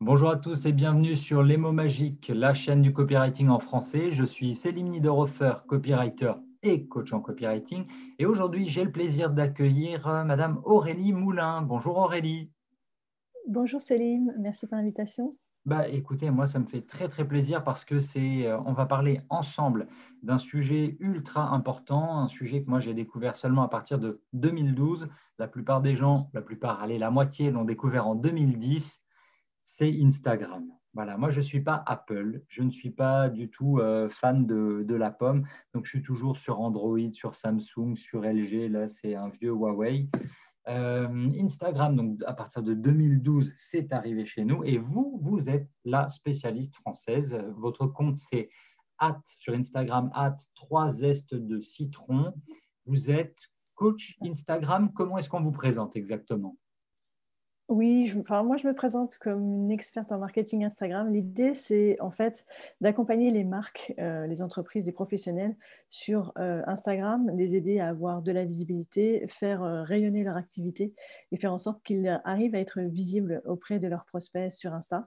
Bonjour à tous et bienvenue sur Les mots magiques, la chaîne du copywriting en français. Je suis Célim Niederhofer, copywriter et coach en copywriting. Et aujourd'hui, j'ai le plaisir d'accueillir Madame Aurélie Moulin. Bonjour Aurélie. Bonjour Céline, merci pour l'invitation. Écoutez, moi, ça me fait très, très plaisir parce que on va parler ensemble d'un sujet ultra important, un sujet que moi, j'ai découvert seulement à partir de 2012. La plupart des gens, allez, la moitié l'ont découvert en 2010. C'est Instagram. Voilà, moi je ne suis pas Apple, je ne suis pas du tout fan de la pomme, donc je suis toujours sur Android, sur Samsung, sur LG, là c'est un vieux Huawei. Instagram, donc à partir de 2012, c'est arrivé chez nous et vous êtes la spécialiste française. Votre compte c'est sur Instagram, 3 zestes de citron. Vous êtes coach Instagram, comment est-ce qu'on vous présente exactement? Oui, moi je me présente comme une experte en marketing Instagram. L'idée, c'est en fait d'accompagner les marques, les entreprises, les professionnels sur Instagram, les aider à avoir de la visibilité, faire rayonner leur activité et faire en sorte qu'ils arrivent à être visibles auprès de leurs prospects sur Insta.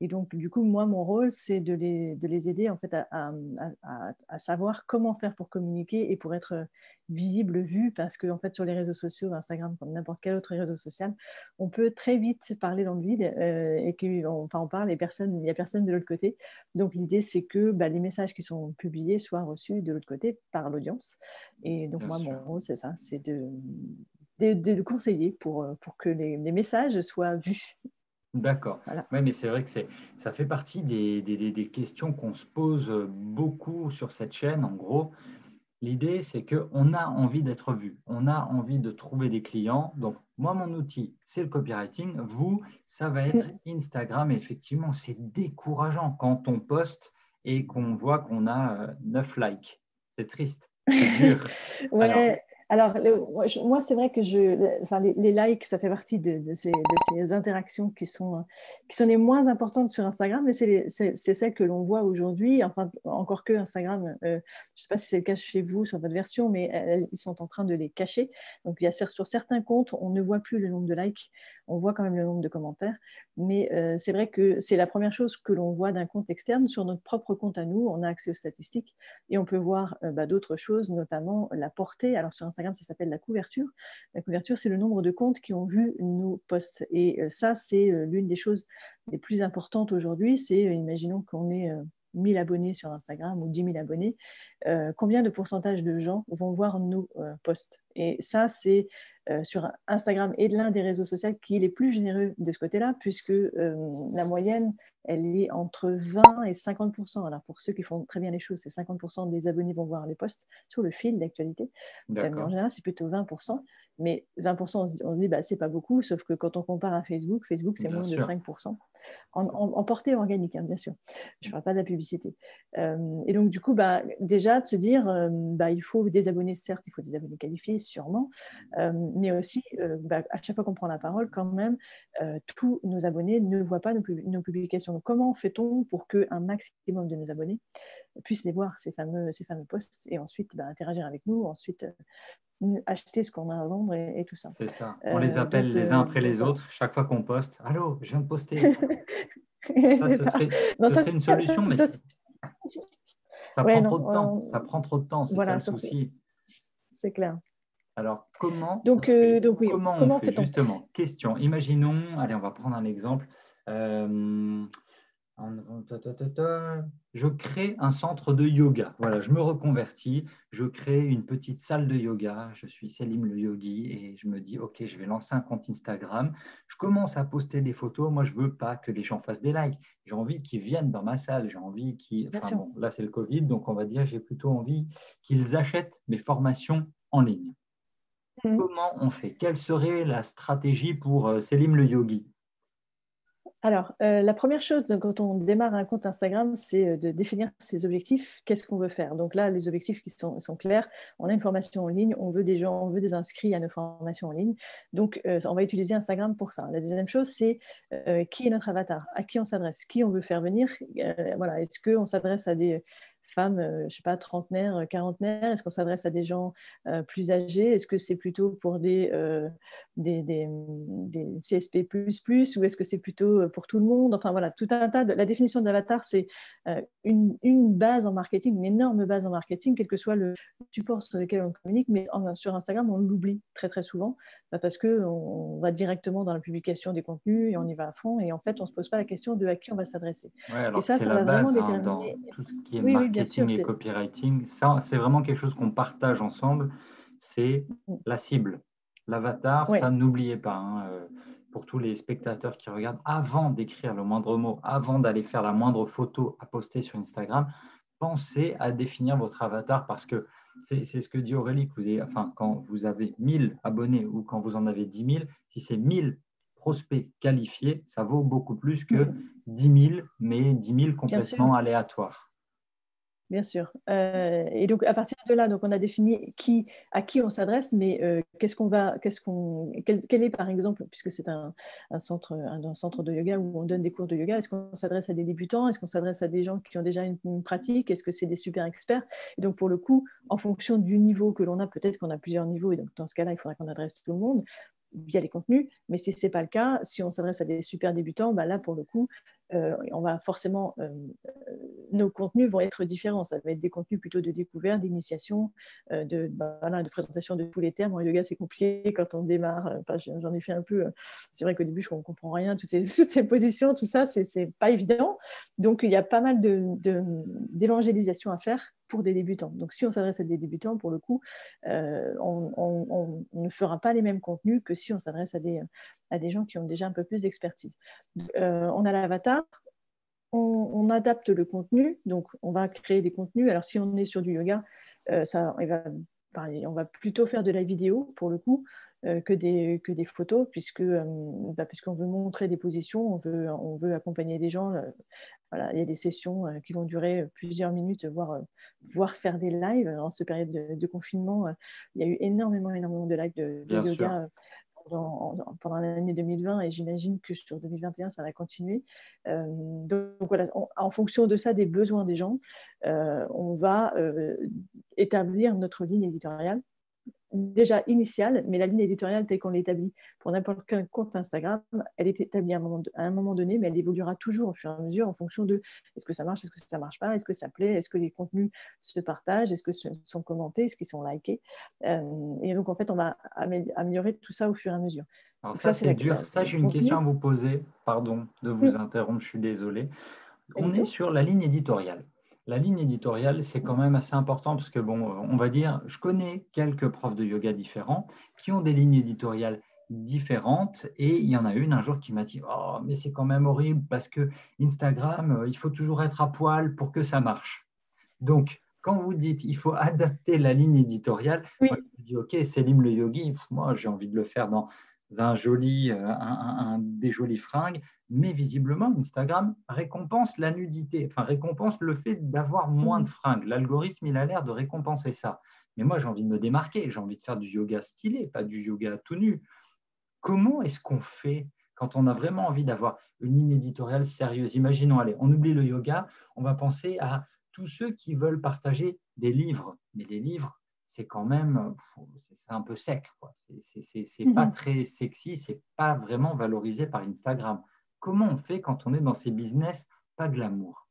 Et donc, du coup, moi, mon rôle, c'est de les aider en fait à savoir comment faire pour communiquer et pour être visible, vu, parce que en fait, sur les réseaux sociaux, Instagram, comme n'importe quel autre réseau social, on peut très vite parler dans le vide et on parle et il n'y a personne de l'autre côté. Donc, l'idée, c'est que les messages qui sont publiés soient reçus de l'autre côté par l'audience. Et donc, Bien moi, sûr. mon rôle, c'est ça, c'est de conseiller pour que les messages soient vus. D'accord. Voilà. Oui, mais c'est vrai que ça fait partie des questions qu'on se pose beaucoup sur cette chaîne. En gros, l'idée, c'est qu'on a envie d'être vu, on a envie de trouver des clients. Donc, moi, mon outil, c'est le copywriting. Vous, ça va être Instagram. Et effectivement, c'est décourageant quand on poste et qu'on voit qu'on a 9 likes. C'est triste, c'est dur. Alors, Ouais, alors moi, c'est vrai que les likes, ça fait partie de ces interactions qui sont les moins importantes sur Instagram, mais c'est celles que l'on voit aujourd'hui. Enfin, encore que Instagram, je ne sais pas si c'est le cas chez vous sur votre version, mais ils sont en train de les cacher. Donc, sur certains comptes, on ne voit plus le nombre de likes, on voit quand même le nombre de commentaires. Mais c'est vrai que c'est la première chose que l'on voit d'un compte externe. Sur notre propre compte à nous, on a accès aux statistiques et on peut voir d'autres choses, notamment la portée. Alors sur Instagram, ça s'appelle la couverture. La couverture, c'est le nombre de comptes qui ont vu nos posts. Et ça, c'est l'une des choses les plus importantes aujourd'hui. C'est, imaginons qu'on ait 1000 abonnés sur Instagram ou 10 000 abonnés, combien de pourcentage de gens vont voir nos posts? Et ça, c'est sur Instagram et de l'un des réseaux sociaux qui est les plus généreux de ce côté-là, puisque la moyenne, elle est entre 20 et 50%. Alors pour ceux qui font très bien les choses, c'est 50% des abonnés vont voir les posts sur le fil d'actualité, mais en d'accord, général, c'est plutôt 20%. Mais 20%, on se dit c'est pas beaucoup, sauf que quand on compare à Facebook, c'est bien moins de sûr. 5%. En portée organique, hein, bien sûr. Je ne parle pas de la publicité. Et donc, du coup, déjà, de se dire, il faut des abonnés, certes, il faut des abonnés qualifiés, sûrement, mais aussi, à chaque fois qu'on prend la parole, quand même, tous nos abonnés ne voient pas nos publications. Donc, comment fait-on pour qu'un maximum de nos abonnés puissent les voir, ces fameux posts, et ensuite interagir avec nous, ensuite acheter ce qu'on a à vendre et tout ça. C'est ça. On les appelle les uns après Donc les voilà. autres. Chaque fois qu'on poste, allô, je viens de poster. Ça, C'est ça. Non, ce serait une solution, mais ça ouais, prend non, trop de temps. Ça prend trop de temps, c'est ça voilà, le souci. c'est clair. Alors, comment on Donc, fait? oui, Comment on comment fait fait-on? justement? Question. Imaginons, allez, on va prendre un exemple. Euh, je crée un centre de yoga. Voilà, je me reconvertis, je crée une petite salle de yoga. Je suis Selim le yogi et je me dis, OK, je vais lancer un compte Instagram. Je commence à poster des photos. Moi, je veux pas que les gens fassent des likes. J'ai envie qu'ils viennent dans ma salle. J'ai envie qu'ils. Bien Enfin sûr. bon, là, c'est le Covid, donc on va dire, j'ai plutôt envie qu'ils achètent mes formations en ligne. Mhm. Comment on fait? Quelle serait la stratégie pour Selim le yogi? Alors, la première chose quand on démarre un compte Instagram, c'est de définir ses objectifs. Qu'est-ce qu'on veut faire? Donc là, les objectifs qui sont clairs. On a une formation en ligne, on veut des gens, on veut des inscrits à nos formations en ligne. Donc, on va utiliser Instagram pour ça. La deuxième chose, c'est qui est notre avatar? À qui on s'adresse? Qui on veut faire venir? Voilà. Est-ce qu'on s'adresse à des femmes, je ne sais pas, trentenaires, quarantenaires? Est-ce qu'on s'adresse à des gens plus âgés? Est-ce que c'est plutôt pour des CSP++, ou est-ce que c'est plutôt pour tout le monde? Enfin voilà, tout un tas de... La définition d'avatar, c'est une base en marketing, une énorme base en marketing, quel que soit le support sur lequel on communique, mais sur Instagram, on l'oublie très très souvent parce qu'on va directement dans la publication des contenus et on y va à fond, et en fait, on ne se pose pas la question de à qui on va s'adresser. Ouais, Et alors que ça, c'est ça la va vraiment base hein, dans déterminer... tout ce qui est Oui, oui, bien sûr. marketing et copywriting. Ça, c'est vraiment quelque chose qu'on partage ensemble, c'est la cible. L'avatar, Oui. ça, n'oubliez pas, hein, pour tous les spectateurs qui regardent, avant d'écrire le moindre mot, avant d'aller faire la moindre photo à poster sur Instagram, pensez à définir votre avatar, parce que c'est ce que dit Aurélie, que vous avez, enfin, quand vous avez 1000 abonnés ou quand vous en avez 10 000, si c'est 1000 prospects qualifiés, ça vaut beaucoup plus que 10 000, mais 10 000 Bien sûr. complètement aléatoires. Bien sûr. Et donc, à partir de là, donc, on a défini à qui on s'adresse, mais quel est, par exemple, puisque c'est un centre de yoga où on donne des cours de yoga, est-ce qu'on s'adresse à des débutants? Est-ce qu'on s'adresse à des gens qui ont déjà une pratique? Est-ce que c'est des super experts? Et donc, pour le coup, en fonction du niveau que l'on a, peut-être qu'on a plusieurs niveaux, et donc dans ce cas-là, il faudra qu'on adresse tout le monde via les contenus. Mais si ce n'est pas le cas, si on s'adresse à des super débutants, bah là, pour le coup, on va forcément, nos contenus vont être différents. Ça va être des contenus plutôt de découverte, d'initiation, de présentation de tous les termes. En yoga, c'est compliqué quand on démarre. Enfin, j'en ai fait un peu. C'est vrai qu'au début, je ne comprends rien. Toutes ces positions, tout ça, c'est pas évident. Donc, il y a pas mal d'évangélisation à faire pour des débutants. Donc, si on s'adresse à des débutants, pour le coup, on ne fera pas les mêmes contenus que si on s'adresse à des gens qui ont déjà un peu plus d'expertise. On a l'avatar, on adapte le contenu, donc on va créer des contenus. Alors si on est sur du yoga, on va plutôt faire de la vidéo pour le coup que des photos, puisqu'on veut montrer des positions, on veut accompagner des gens. Voilà, il y a des sessions qui vont durer plusieurs minutes, voire faire des lives. En cette période de confinement, il y a eu énormément de lives de Bien sûr. yoga pendant l'année 2020, et j'imagine que sur 2021, ça va continuer. Donc voilà, en fonction de ça, des besoins des gens, on va établir notre ligne éditoriale, déjà initiale, mais la ligne éditoriale telle qu'on l'établit pour n'importe quel compte Instagram, elle est établie à un moment donné, mais elle évoluera toujours au fur et à mesure en fonction de est-ce que ça marche, est-ce que ça ne marche pas, est-ce que ça plaît, est-ce que les contenus se partagent, est-ce qu'ils sont commentés, est-ce qu'ils sont likés. Et donc, en fait, on va améliorer tout ça au fur et à mesure. Alors Donc ça, c'est c'est dur. Ça, le j'ai une question à contenu. vous poser. Pardon de vous interrompre, je suis désolé. Pas du On est tout. sur la ligne éditoriale. La ligne éditoriale, c'est quand même assez important parce que, bon, on va dire, je connais quelques profs de yoga différents qui ont des lignes éditoriales différentes, et il y en a une un jour qui m'a dit « Oh, mais c'est quand même horrible parce que Instagram, il faut toujours être à poil pour que ça marche. » Donc, quand vous dites il faut adapter la ligne éditoriale, Oui. moi je me dis ok, Selim le yogi, moi j'ai envie de le faire dans des jolies fringues, mais visiblement Instagram récompense la nudité, enfin récompense le fait d'avoir moins de fringues. L'algorithme, il a l'air de récompenser ça. Mais moi j'ai envie de me démarquer, j'ai envie de faire du yoga stylé, pas du yoga tout nu. Comment est-ce qu'on fait quand on a vraiment envie d'avoir une ligne éditoriale sérieuse? Imaginons, allez, on oublie le yoga, on va penser à tous ceux qui veulent partager des livres. Mais les livres, c'est quand même, c'est un peu sec, quoi. C'est pas très sexy, c'est pas vraiment valorisé par Instagram. Comment on fait quand on est dans ces business pas de l'amour?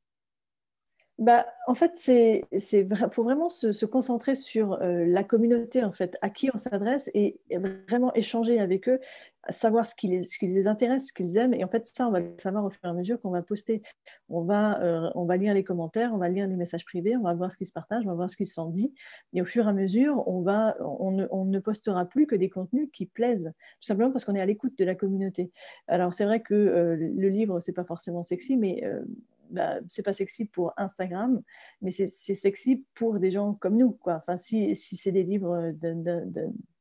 Bah, en fait, faut vraiment se concentrer sur la communauté, en fait, à qui on s'adresse, et vraiment échanger avec eux, savoir ce qui les intéresse, ce qu'ils aiment. Et en fait, ça, on va le savoir au fur et à mesure qu'on va poster. On va lire les commentaires, on va lire les messages privés, on va voir ce qui se partage, on va voir ce qui s'en dit. Et au fur et à mesure, on ne postera plus que des contenus qui plaisent, tout simplement parce qu'on est à l'écoute de la communauté. Alors, c'est vrai que le livre, c'est pas forcément sexy, mais c'est pas sexy pour Instagram, mais c'est sexy pour des gens comme nous, quoi. Enfin, si c'est des livres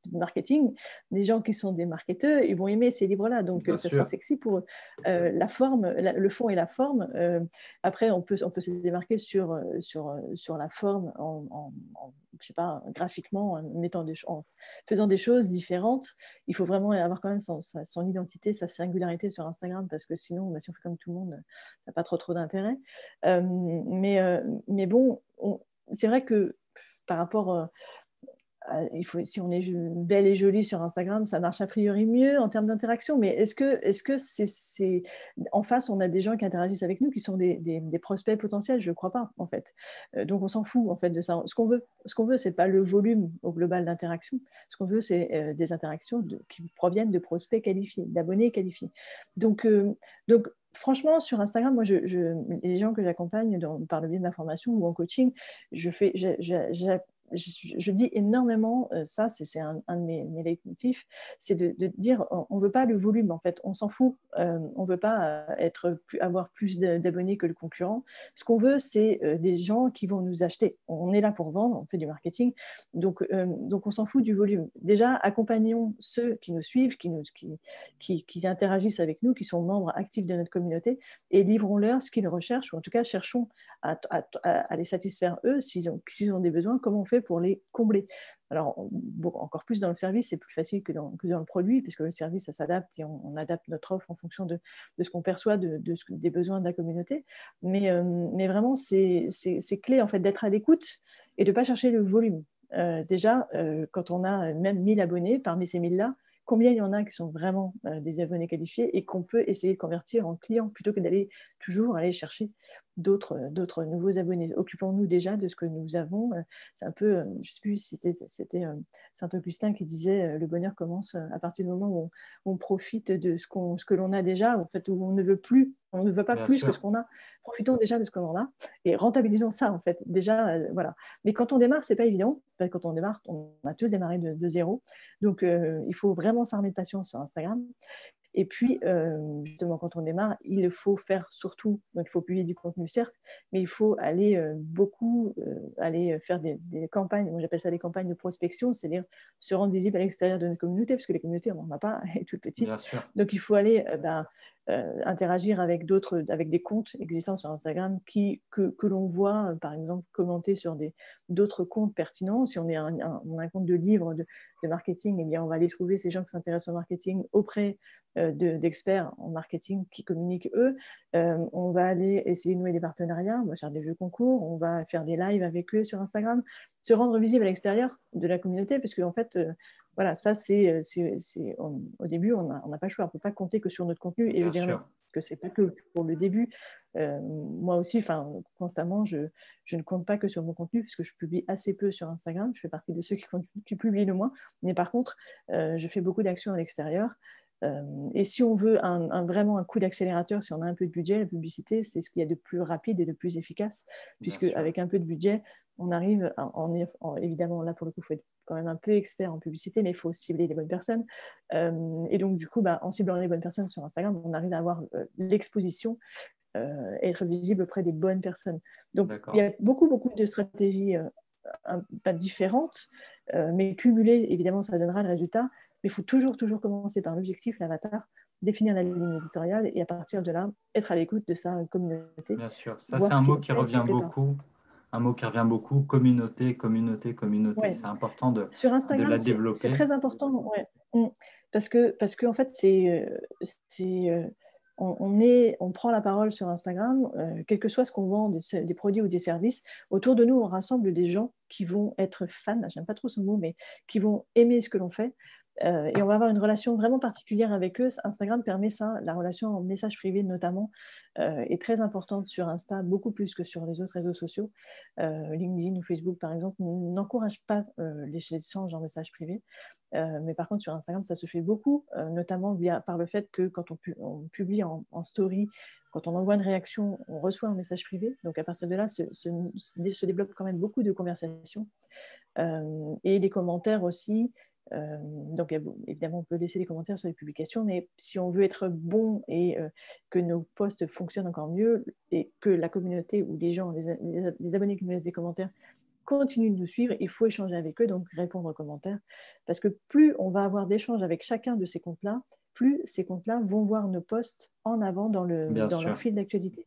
de marketing, des gens qui sont des marketeurs, ils vont aimer ces livres-là, donc ça sera sexy pour eux. La forme, le fond et la forme, après on peut se démarquer sur la forme je sais pas, graphiquement, en faisant des choses différentes. Il faut vraiment avoir quand même son identité, sa singularité sur Instagram, parce que sinon, si on fait comme tout le monde, ça n'a pas trop d'intérêt. Mais bon, c'est vrai que par rapport si on est belle et jolie sur Instagram, ça marche a priori mieux en termes d'interaction, mais est-ce que c'est en face, on a des gens qui interagissent avec nous qui sont des prospects potentiels? Je ne crois pas, en fait. Donc, on s'en fout, en fait, de ça. Ce qu'on veut, ce n'est pas le volume au global d'interaction. Ce qu'on veut, c'est des interactions qui proviennent de prospects qualifiés, d'abonnés qualifiés. Donc, franchement, sur Instagram, moi, les gens que j'accompagne par le biais de ma formation ou en coaching, je dis énormément ça, c'est un de mes leitmotifs, c'est de dire on ne veut pas le volume, en fait, on s'en fout, on ne veut pas avoir plus d'abonnés que le concurrent. Ce qu'on veut, c'est des gens qui vont nous acheter. On est là pour vendre, on fait du marketing, donc on s'en fout du volume. Déjà, accompagnons ceux qui nous suivent, qui interagissent avec nous, qui sont membres actifs de notre communauté, et livrons-leur ce qu'ils recherchent, ou en tout cas, cherchons à les satisfaire eux s'ils ont des besoins. Comment on fait pour les combler? Alors, encore plus dans le service, c'est plus facile que dans le produit, puisque le service, ça s'adapte et on adapte notre offre en fonction de ce qu'on perçoit des besoins de la communauté. Mais vraiment, c'est clé en fait d'être à l'écoute et de ne pas chercher le volume. Déjà, quand on a même 1000 abonnés, parmi ces 1000-là, combien il y en a qui sont vraiment des abonnés qualifiés et qu'on peut essayer de convertir en clients plutôt que d'aller toujours aller chercher d'autres nouveaux abonnés. Occupons-nous déjà de ce que nous avons. C'est un peu, je ne sais plus si c'était Saint-Augustin qui disait le bonheur commence à partir du moment où on profite de ce que l'on a déjà, en fait, où on ne veut pas Bien plus sûr. que ce qu'on a. Profitons déjà de ce que l'on a et rentabilisons ça, en fait. Déjà, voilà. Mais quand on démarre, ce n'est pas évident. Quand on démarre, on a tous démarré de zéro. Donc, il faut vraiment s'armer de patience sur Instagram. Et puis, justement, quand on démarre, il faut faire surtout, donc il faut publier du contenu, certes, mais il faut aller aller faire des campagnes, moi j'appelle ça des campagnes de prospection, c'est-à-dire se rendre visible à l'extérieur de notre communauté, parce que les communautés, on n'en a pas, elle est toute petite. Bien sûr. Donc, il faut aller interagir avec des comptes existants sur Instagram que l'on voit, par exemple, commenter sur d'autres comptes pertinents. Si on a un compte de livre de marketing, eh bien, on va aller trouver ces gens qui s'intéressent au marketing auprès d'experts en marketing qui communiquent eux. On va aller essayer de nouer des partenariats, on va faire des jeux concours, on va faire des lives avec eux sur Instagram, se rendre visible à l'extérieur de la communauté, parce qu'en fait, voilà, ça au début, on n'a pas le choix, on ne peut pas compter que sur notre contenu, et je dirais que ce n'est pas que pour le début. Moi aussi, constamment, je ne compte pas que sur mon contenu, puisque je publie assez peu sur Instagram, je fais partie de ceux qui publient le moins, mais par contre, je fais beaucoup d'actions à l'extérieur. Et si on veut vraiment un coup d'accélérateur, si on a un peu de budget, la publicité, c'est ce qu'il y a de plus rapide et de plus efficace, puisque avec un peu de budget, on arrive, évidemment, là pour le coup, il faut être quand même un peu expert en publicité, mais il faut cibler les bonnes personnes. Et donc, du coup, en ciblant les bonnes personnes sur Instagram, on arrive à avoir l'exposition et être visible auprès des bonnes personnes. Donc, il y a beaucoup de stratégies pas différentes, mais cumulées, évidemment, ça donnera le résultat. Mais il faut toujours commencer par l'objectif, l'avatar, définir la ligne éditoriale et à partir de là, être à l'écoute de sa communauté. Bien sûr, ça c'est un mot qui revient beaucoup. Un mot qui revient beaucoup, communauté. Ouais. C'est important sur Instagram, de la développer. C'est très important, ouais. Parce que en fait, on prend la parole sur Instagram, quel que soit ce qu'on vend, des produits ou des services. Autour de nous, on rassemble des gens qui vont être fans, j'aime pas trop ce mot, mais qui vont aimer ce que l'on fait. Et on va avoir une relation vraiment particulière avec eux. Instagram permet ça, la relation en message privé notamment est très importante sur Insta, beaucoup plus que sur les autres réseaux sociaux. LinkedIn ou Facebook, par exemple, n'encouragent pas les échanges en message privé. Mais par contre, sur Instagram, ça se fait beaucoup, notamment par le fait que quand on publie en story, quand on envoie une réaction, on reçoit un message privé. Donc, à partir de là, se développe quand même beaucoup de conversations. Et des commentaires aussi. Donc, évidemment, on peut laisser des commentaires sur les publications, mais si on veut être bon et que nos posts fonctionnent encore mieux et que la communauté ou les gens, les abonnés qui nous laissent des commentaires continuent de nous suivre, il faut échanger avec eux, donc répondre aux commentaires. Parce que plus on va avoir d'échanges avec chacun de ces comptes-là, plus ces comptes-là vont voir nos posts en avant dans Bien leur sûr. fil d'actualité.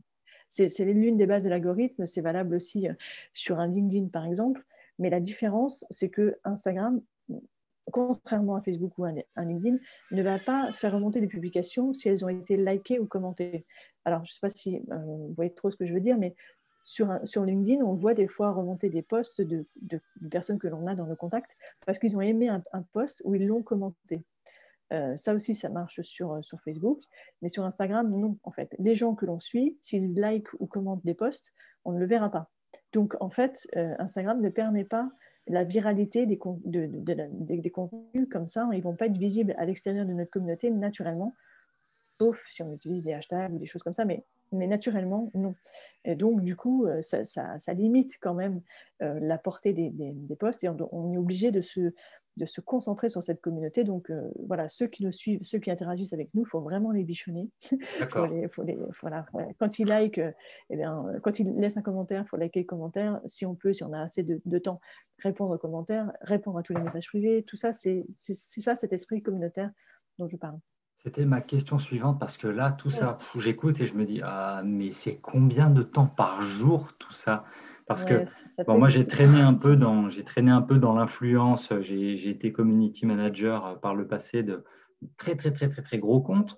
C'est l'une des bases de l'algorithme, c'est valable aussi sur un LinkedIn par exemple, mais la différence, c'est que Instagram, contrairement à Facebook ou à un LinkedIn, ne va pas faire remonter des publications si elles ont été likées ou commentées. Alors, je ne sais pas si vous voyez trop ce que je veux dire, mais sur LinkedIn, on voit des fois remonter des posts de personnes que l'on a dans nos contacts parce qu'ils ont aimé un post ou ils l'ont commenté. Ça aussi, ça marche sur Facebook, mais sur Instagram, non, en fait. Les gens que l'on suit, s'ils likent ou commentent des posts, on ne le verra pas. Donc, en fait, Instagram ne permet pas la viralité des contenus comme ça. Ils ne vont pas être visibles à l'extérieur de notre communauté naturellement, sauf si on utilise des hashtags ou des choses comme ça, mais naturellement, non. Et donc, du coup, ça limite quand même la portée des posts et on est obligé de se concentrer sur cette communauté. Donc, voilà, ceux qui nous suivent, ceux qui interagissent avec nous, il faut vraiment les bichonner. D'accord. Voilà. Quand ils like, quand ils laissent un commentaire, il faut liker le commentaire. Si on peut, si on a assez de temps, répondre aux commentaires, répondre à tous les messages privés. Tout ça, c'est ça, cet esprit communautaire dont je parle. C'était ma question suivante parce que là, tout ça, j'écoute et je me dis, ah, mais c'est combien de temps par jour tout ça? Parce que Ouais, ça bon, peut moi, être j'ai beaucoup. traîné un peu dans l'influence. J'ai été community manager par le passé de très, très, très, très, très gros comptes.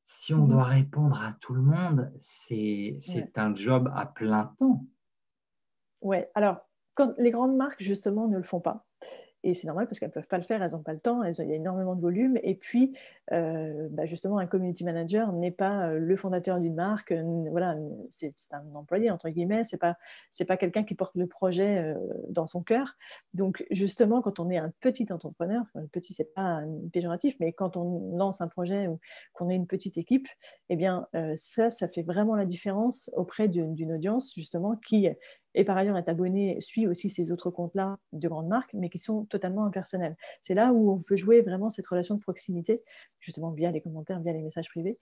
Si on doit répondre à tout le monde, Ouais. c'est un job à plein temps. Ouais. Alors, quand les grandes marques, justement, ne le font pas. Et c'est normal parce qu'elles ne peuvent pas le faire, elles n'ont pas le temps, il y a énormément de volume. Et puis, justement, un community manager n'est pas le fondateur d'une marque, voilà, c'est un employé, entre guillemets, c'est pas quelqu'un qui porte le projet dans son cœur. Donc, justement, quand on est un petit entrepreneur, enfin, petit, c'est pas un péjoratif, mais quand on lance un projet ou qu'on est une petite équipe, eh bien, ça fait vraiment la différence auprès d'une audience, justement, qui et par ailleurs, être abonné suit aussi ces autres comptes-là de grandes marques, mais qui sont totalement impersonnels. C'est là où on peut jouer vraiment cette relation de proximité, justement via les commentaires, via les messages privés.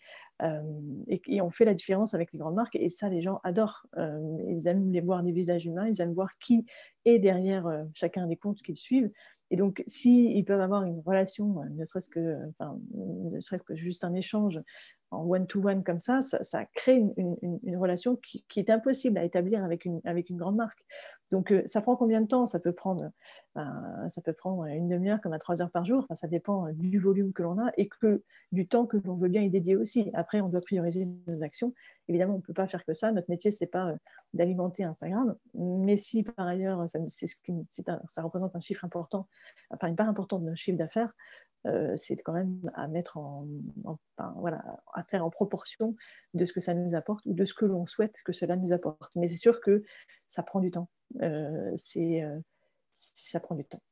Et on fait la différence avec les grandes marques, et ça, les gens adorent. Ils aiment les voir des visages humains, ils aiment voir qui est derrière chacun des comptes qu'ils suivent. Et donc, s'ils peuvent avoir une relation, ne serait-ce que juste un échange en one-to-one comme ça crée une relation qui est impossible à établir avec une grande marque. Donc, ça prend combien de temps? Ça peut prendre une demi-heure comme à 3 heures par jour. Enfin, ça dépend du volume que l'on a et du temps que l'on veut bien y dédier aussi. Après, on doit prioriser nos actions. Évidemment, on ne peut pas faire que ça. Notre métier, ce n'est pas d'alimenter Instagram. Mais si, par ailleurs, ça représente un chiffre important, enfin une part importante de notre chiffre d'affaires, c'est quand même à mettre voilà, à faire en proportion de ce que ça nous apporte ou de ce que l'on souhaite que cela nous apporte. Mais c'est sûr que ça prend du temps. Ça prend du temps.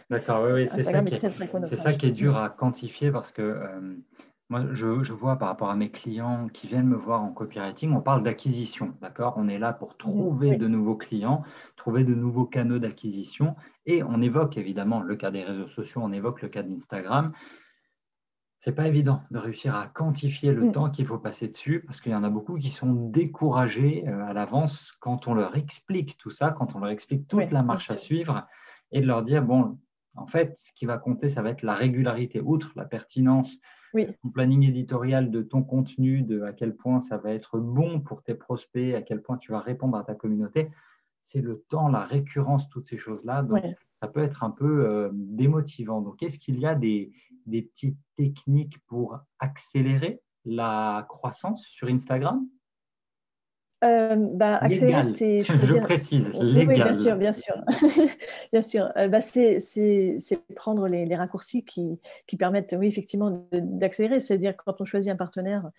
D'accord, oui, oui, Instagram est très, très c'est ça chronophage. qui est dur à quantifier parce que moi, je vois par rapport à mes clients qui viennent me voir en copywriting, on parle d'acquisition, d'accord? On est là pour trouver Oui. de nouveaux clients, trouver de nouveaux canaux d'acquisition et on évoque évidemment le cas des réseaux sociaux, on évoque le cas d'Instagram. C'est pas évident de réussir à quantifier le temps qu'il faut passer dessus parce qu'il y en a beaucoup qui sont découragés à l'avance quand on leur explique tout ça, quand on leur explique toute Oui, la bien marche à sûr. suivre et de leur dire, bon, en fait, ce qui va compter, ça va être la régularité, outre la pertinence de Oui, ton planning éditorial, de ton contenu, de à quel point ça va être bon pour tes prospects, à quel point tu vas répondre à ta communauté. C'est le temps, la récurrence, toutes ces choses-là. Donc, oui. ça peut être un peu démotivant. Donc, est-ce qu'il y a des petites techniques pour accélérer la croissance sur Instagram? Accélérer, Légal, c'est je choisir. précise, Oui, oui, bien sûr, légal. bien sûr. Bien sûr. C'est prendre les raccourcis qui permettent, oui, effectivement, d'accélérer. C'est-à-dire, quand on choisit un partenaire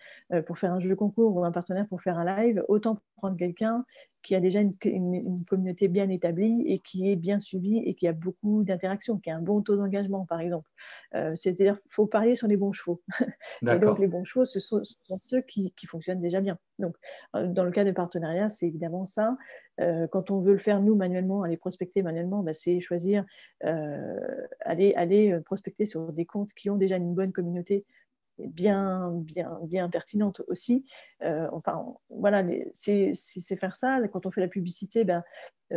pour faire un jeu de concours ou un partenaire pour faire un live, autant prendre quelqu'un qui a déjà une communauté bien établie et qui est bien suivie et qui a beaucoup d'interactions, qui a un bon taux d'engagement, par exemple. C'est-à-dire qu'il faut parier sur les bons chevaux. Et donc, D'accord. les bons chevaux, ce sont ceux qui fonctionnent déjà bien. Donc, dans le cas de partenariat, c'est évidemment ça. Quand on veut le faire, nous, manuellement, aller prospecter manuellement, c'est choisir, aller prospecter sur des comptes qui ont déjà une bonne communauté bien pertinente aussi. Voilà, c'est faire ça. Quand on fait la publicité,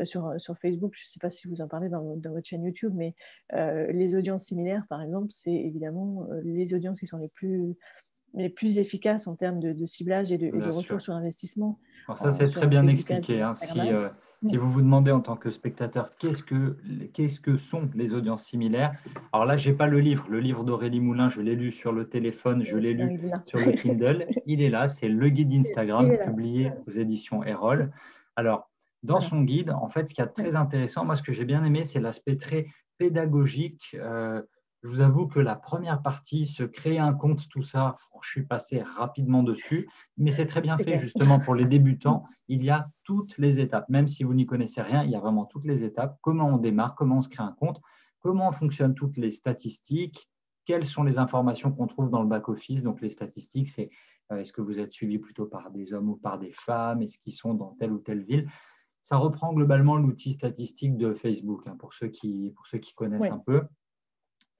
sur Facebook, je ne sais pas si vous en parlez dans votre chaîne YouTube, mais les audiences similaires, par exemple, c'est évidemment les audiences qui sont les plus efficaces en termes de ciblage et de retour sur investissement Alors ça, c'est très sur bien Facebook Ads et expliqué, hein. Instagram Ads. Si vous vous demandez en tant que spectateur qu'est-ce que sont les audiences similaires, alors là, je n'ai pas le livre d'Aurélie Moulin, je l'ai lu sur le téléphone, je l'ai lu Il est là. sur le Kindle, il est là, c'est le guide Il Instagram est là. publié aux éditions Erol. Alors, dans Voilà. son guide, en fait, ce qui est très intéressant, moi, ce que j'ai bien aimé, c'est l'aspect très pédagogique. Je vous avoue que la première partie, se créer un compte, tout ça, je suis passé rapidement dessus, mais c'est très bien C'est fait clair. justement pour les débutants. Il y a toutes les étapes, même si vous n'y connaissez rien, il y a vraiment toutes les étapes. Comment on démarre, comment on se crée un compte, comment fonctionnent toutes les statistiques, quelles sont les informations qu'on trouve dans le back-office. Donc les statistiques, c'est est-ce que vous êtes suivi plutôt par des hommes ou par des femmes, est-ce qu'ils sont dans telle ou telle ville. Ça reprend globalement l'outil statistique de Facebook, hein, pour ceux qui connaissent Oui. un peu.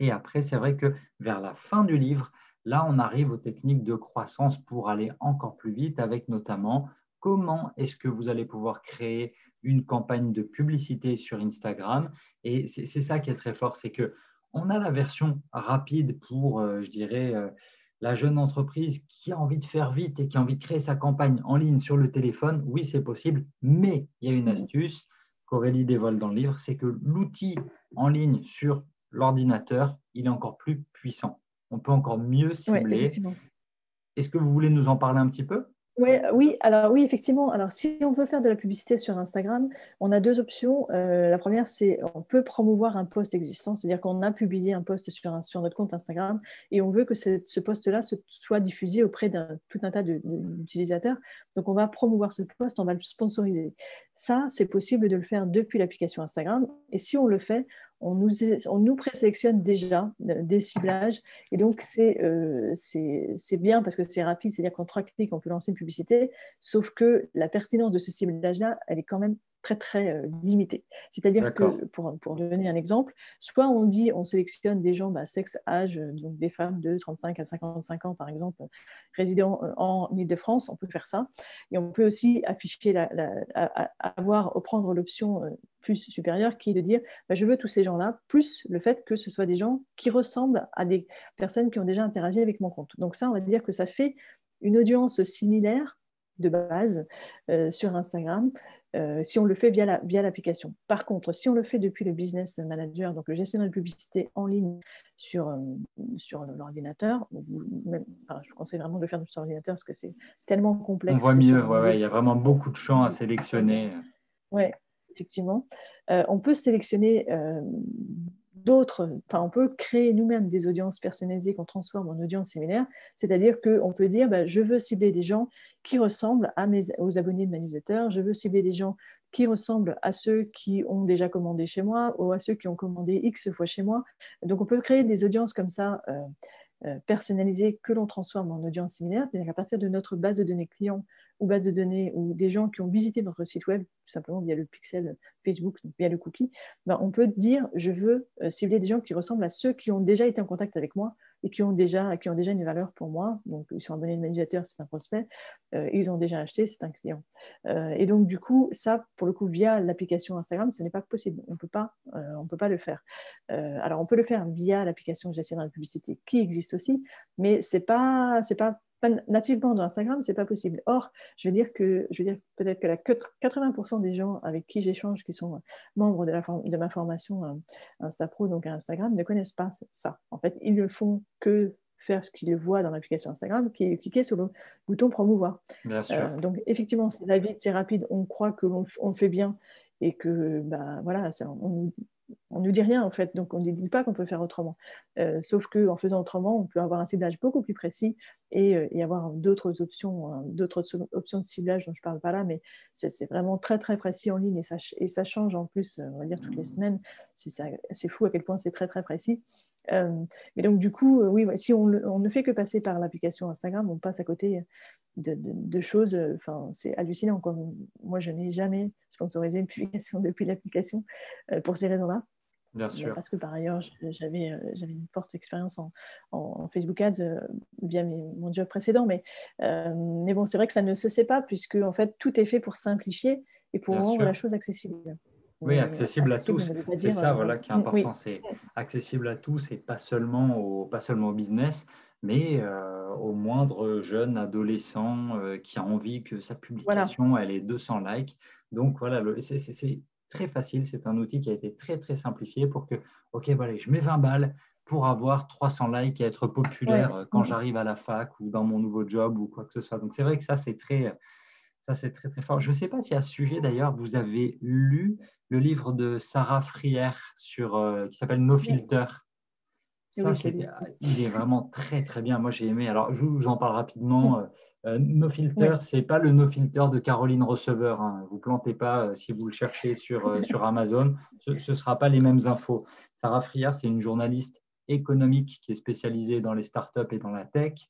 Et après, c'est vrai que vers la fin du livre, là, on arrive aux techniques de croissance pour aller encore plus vite, avec notamment comment est-ce que vous allez pouvoir créer une campagne de publicité sur Instagram. Et c'est ça qui est très fort, c'est que on a la version rapide pour, je dirais, la jeune entreprise qui a envie de faire vite et qui a envie de créer sa campagne en ligne sur le téléphone. Oui, c'est possible, mais il y a une astuce qu'Aurélie dévoile dans le livre, c'est que l'outil en ligne sur l'ordinateur, il est encore plus puissant. On peut encore mieux Ouais, cibler. effectivement. Est-ce que vous voulez nous en parler un petit peu? Ouais, oui, alors oui, effectivement. Alors, si on veut faire de la publicité sur Instagram, on a deux options. La première, c'est on peut promouvoir un post existant, c'est-à-dire qu'on a publié un post sur notre compte Instagram et on veut que ce post-là soit diffusé auprès tout un tas d'utilisateurs. Donc, on va promouvoir ce post, on va le sponsoriser. Ça, c'est possible de le faire depuis l'application Instagram. Et si on le fait, on nous présélectionne déjà des ciblages. Et donc, c'est bien parce que c'est rapide, c'est-à-dire qu'en 3 clics, on peut lancer une publicité, sauf que la pertinence de ce ciblage-là, elle est quand même très, très limitée. C'est-à-dire que, pour donner un exemple, soit on sélectionne des gens, sexe, âge, donc des femmes de 35 à 55 ans, par exemple, résidant en Île-de-France, on peut faire ça. Et on peut aussi afficher, prendre l'option plus supérieure qui est de dire je veux tous ces gens-là, plus le fait que ce soit des gens qui ressemblent à des personnes qui ont déjà interagi avec mon compte. Donc ça, on va dire que ça fait une audience similaire de base sur Instagram si on le fait via l'application. Par contre, si on le fait depuis le Business Manager, donc le gestionnaire de publicité en ligne sur l'ordinateur, je vous conseille vraiment de le faire sur l'ordinateur parce que c'est tellement On complexe voit que sur mieux, un ouais, mobile. il y a vraiment beaucoup de champs à sélectionner. Oui, effectivement. On peut sélectionner on peut créer nous-mêmes des audiences personnalisées qu'on transforme en audiences similaires, c'est-à-dire qu'on peut dire, je veux cibler des gens qui ressemblent aux abonnés de ma newsletter, je veux cibler des gens qui ressemblent à ceux qui ont déjà commandé chez moi ou à ceux qui ont commandé X fois chez moi. Donc, on peut créer des audiences comme ça, personnalisées que l'on transforme en audience similaire, c'est-à-dire qu'à partir de notre base de données clients ou base de données ou des gens qui ont visité notre site web, tout simplement via le pixel Facebook, donc via le cookie, on peut dire je veux cibler des gens qui ressemblent à ceux qui ont déjà été en contact avec moi et qui ont déjà une valeur pour moi. Donc, ils sont abonnés de Manager, c'est un prospect, ils ont déjà acheté, c'est un client. Et donc, du coup, ça, pour le coup, via l'application Instagram, ce n'est pas possible. On peut pas le faire. Alors, on peut le faire via l'application gestionnaire de publicité qui existe aussi, mais c'est pas nativement dans Instagram, c'est pas possible. Or, je veux dire peut-être que 80% des gens avec qui j'échange, qui sont membres de ma formation InstaPro, donc à Instagram, ne connaissent pas ça. En fait, ils ne font que faire ce qu'ils voient dans l'application Instagram, qui est cliquer sur le bouton promouvoir. Bien sûr. Donc, effectivement, c'est vite, c'est rapide, on croit que on fait bien et que, voilà, on ne nous dit rien en fait, donc on ne dit pas qu'on peut faire autrement. Sauf qu'en faisant autrement, on peut avoir un ciblage beaucoup plus précis et avoir d'autres options de ciblage dont je ne parle pas là, mais c'est vraiment très très précis en ligne et ça change en plus, on va dire toutes les semaines. C'est fou à quel point c'est très très précis. Mais donc du coup, oui, si on ne fait que passer par l'application Instagram, on passe à côté de choses, c'est hallucinant, quoi. Moi, je n'ai jamais sponsorisé une publication depuis l'application pour ces raisons-là. Bien sûr. parce que par ailleurs, j'avais une forte expérience en Facebook Ads via mon job précédent. Mais bon, c'est vrai que ça ne se sait pas, puisque en fait, tout est fait pour simplifier et pour Bien rendre sûr. la chose accessible. Oui, Mais accessible à accessible tous. ne veut pas C'est dire... ça, voilà, qui est important. oui, C'est accessible à tous et pas seulement au business, mais au moindre jeune adolescent qui a envie que sa voilà. publication, elle ait 200 likes. Donc voilà, c'est très facile. C'est un outil qui a été très, très simplifié pour que, OK, voilà, je mets 20 balles pour avoir 300 likes et être Ouais. populaire quand j'arrive à la fac ou dans mon nouveau job ou quoi que ce soit. Donc c'est vrai que ça, c'est très, très fort. Je ne sais pas si à ce sujet, d'ailleurs, vous avez lu le livre de Sarah Frier qui s'appelle No Filter. Ça, Oui, je l'ai lu. il est vraiment très, très bien. Moi, j'ai aimé. Alors, je vous en parle rapidement. No Filter, Oui. ce n'est pas le No Filter de Caroline Receveur, hein. Vous ne plantez pas si vous le cherchez sur Amazon. Ce ne sera pas les mêmes infos. Sarah Frier, c'est une journaliste économique qui est spécialisée dans les startups et dans la tech.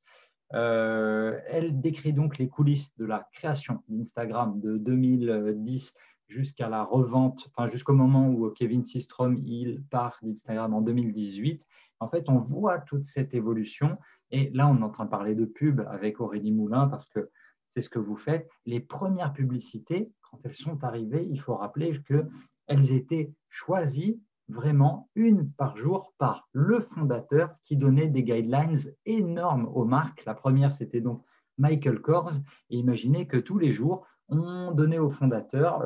Elle décrit donc les coulisses de la création d'Instagram de 2010 jusqu'à la revente, enfin jusqu'au moment où Kevin Systrom il part d'Instagram en 2018. En fait, on voit toute cette évolution. Et là, on est en train de parler de pub avec Aurélie Moulin parce que c'est ce que vous faites. Les premières publicités, quand elles sont arrivées, il faut rappeler qu'elles étaient choisies vraiment une par jour par le fondateur qui donnait des guidelines énormes aux marques. La première, c'était donc Michael Kors. Et imaginez que tous les jours, on donnait au fondateur,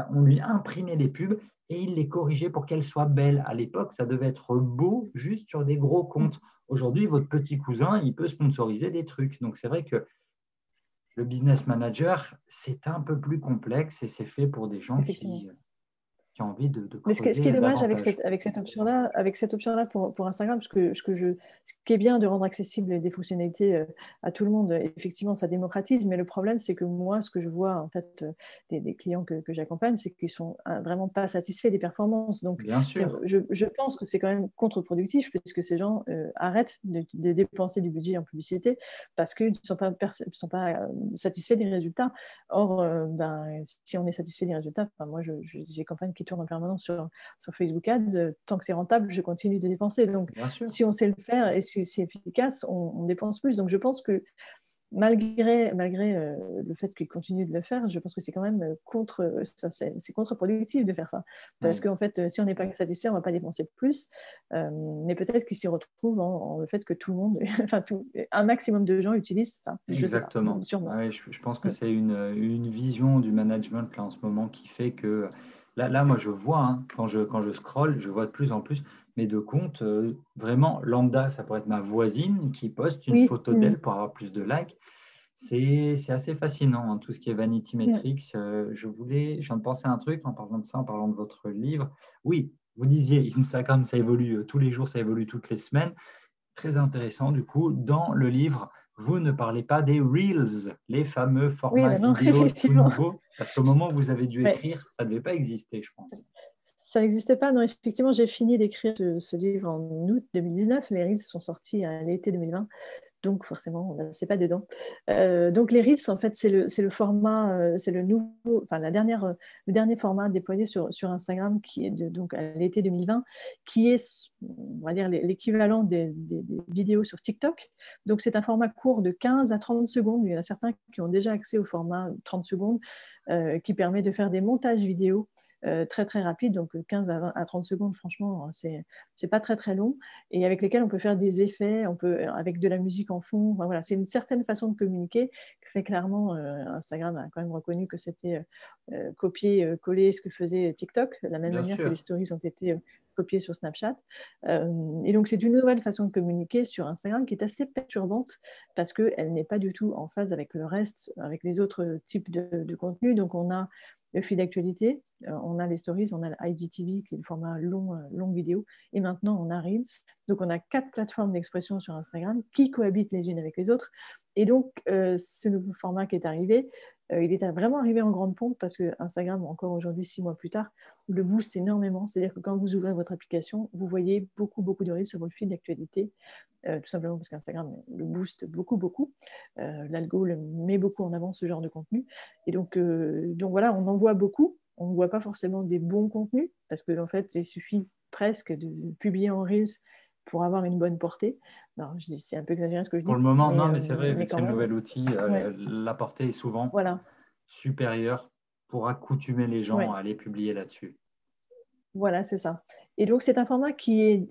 on lui imprimait les pubs et il les corrigeait pour qu'elles soient belles. À l'époque, ça devait être beau juste sur des gros comptes. Aujourd'hui, votre petit cousin, il peut sponsoriser des trucs. Donc, c'est vrai que le business manager, c'est un peu plus complexe et c'est fait pour des gens Effectivement. qui ont envie de Mais ce qui est creuser dommage davantage. avec cette option-là pour Instagram, ce qui est bien de rendre accessible des fonctionnalités à tout le monde, effectivement, ça démocratise. Mais le problème, c'est que moi, ce que je vois en fait des clients que j'accompagne, c'est qu'ils sont vraiment pas satisfaits des performances. Donc, Bien sûr. je pense que c'est quand même contre-productif puisque ces gens arrêtent de dépenser du budget en publicité parce qu'ils ne sont pas satisfaits des résultats. Or, si on est satisfait des résultats, moi, j'ai des campagnes qui tournent en permanence sur Facebook Ads, tant que c'est rentable, je continue de dépenser. Donc, Bien sûr. si on sait le faire et si c'est efficace, on dépense plus. Donc, je pense que malgré le fait qu'ils continuent de le faire, je pense que c'est quand même c'est contre-productif de faire ça. Parce Oui. qu'en fait, si on n'est pas satisfait, on ne va pas dépenser plus. Mais peut-être qu'ils s'y retrouvent en le fait que tout le monde, enfin, un maximum de gens utilisent ça. Je ne sais pas, Exactement. sûrement. Ah oui, je pense que c'est une vision du management là, en ce moment qui fait que là moi, je vois, hein, quand je scrolle, je vois de plus en plus, mais de comptes vraiment lambda. Ça pourrait être ma voisine qui poste une Oui. photo d'elle pour avoir plus de likes. C'est assez fascinant, hein, tout ce qui est Vanity Metrics. Je viens de penser à un truc en parlant de ça, en parlant de votre livre. Oui, vous disiez, Instagram, ça évolue tous les jours, ça évolue toutes les semaines. Très intéressant, du coup, dans le livre, vous ne parlez pas des Reels, les fameux Oui, formats ben non, vidéo tout effectivement. nouveaux, parce qu'au moment où vous avez dû Ouais. écrire, ça ne devait pas exister, je pense. Ça n'existait pas. Non, effectivement, j'ai fini d'écrire ce livre en août 2019. Les Reels sont sortis à l'été 2020. Donc, forcément, c'est pas dedans. Donc, les Reels, en fait, c'est le format, c'est le nouveau, enfin, le dernier format déployé sur Instagram qui est donc à l'été 2020, qui est, on va dire, l'équivalent des vidéos sur TikTok. Donc, c'est un format court de 15 à 30 secondes. Il y en a certains qui ont déjà accès au format 30 secondes, qui permet de faire des montages vidéo très très rapides, donc 15 à 30 secondes, franchement, c'est pas très très long, et avec lesquels on peut faire des effets, avec de la musique en fond. Enfin, voilà, c'est une certaine façon de communiquer. Très clairement, Instagram a quand même reconnu que c'était copier-coller ce que faisait TikTok, de la même Bien manière que les sûr. stories ont été copiées sur Snapchat. Et donc, c'est une nouvelle façon de communiquer sur Instagram qui est assez perturbante parce qu'elle n'est pas du tout en phase avec le reste, avec les autres types de contenus. Donc, on a le fil d'actualité, on a les stories, on a l'IGTV qui est le format longue vidéo, et maintenant on a Reels. Donc on a 4 plateformes d'expression sur Instagram qui cohabitent les unes avec les autres. Et donc ce nouveau format qui est arrivé, il est vraiment arrivé en grande pompe parce que Instagram, encore aujourd'hui, 6 mois plus tard, le booste énormément. C'est-à-dire que quand vous ouvrez votre application, vous voyez beaucoup de Reels sur votre fil d'actualité. Tout simplement parce qu'Instagram le booste beaucoup. L'algo le met beaucoup en avant, ce genre de contenu. Et donc voilà, on en voit beaucoup. On ne voit pas forcément des bons contenus parce qu'en fait, il suffit presque de publier en Reels pour avoir une bonne portée. Non, c'est un peu exagéré ce que je dis. Pour le moment, non, mais c'est vrai, vu mais que c'est quand le même, nouvel outil, ouais, la portée est souvent voilà. supérieure pour accoutumer les gens Ouais. à aller publier là-dessus. Voilà, c'est ça. Et donc, c'est un format qui est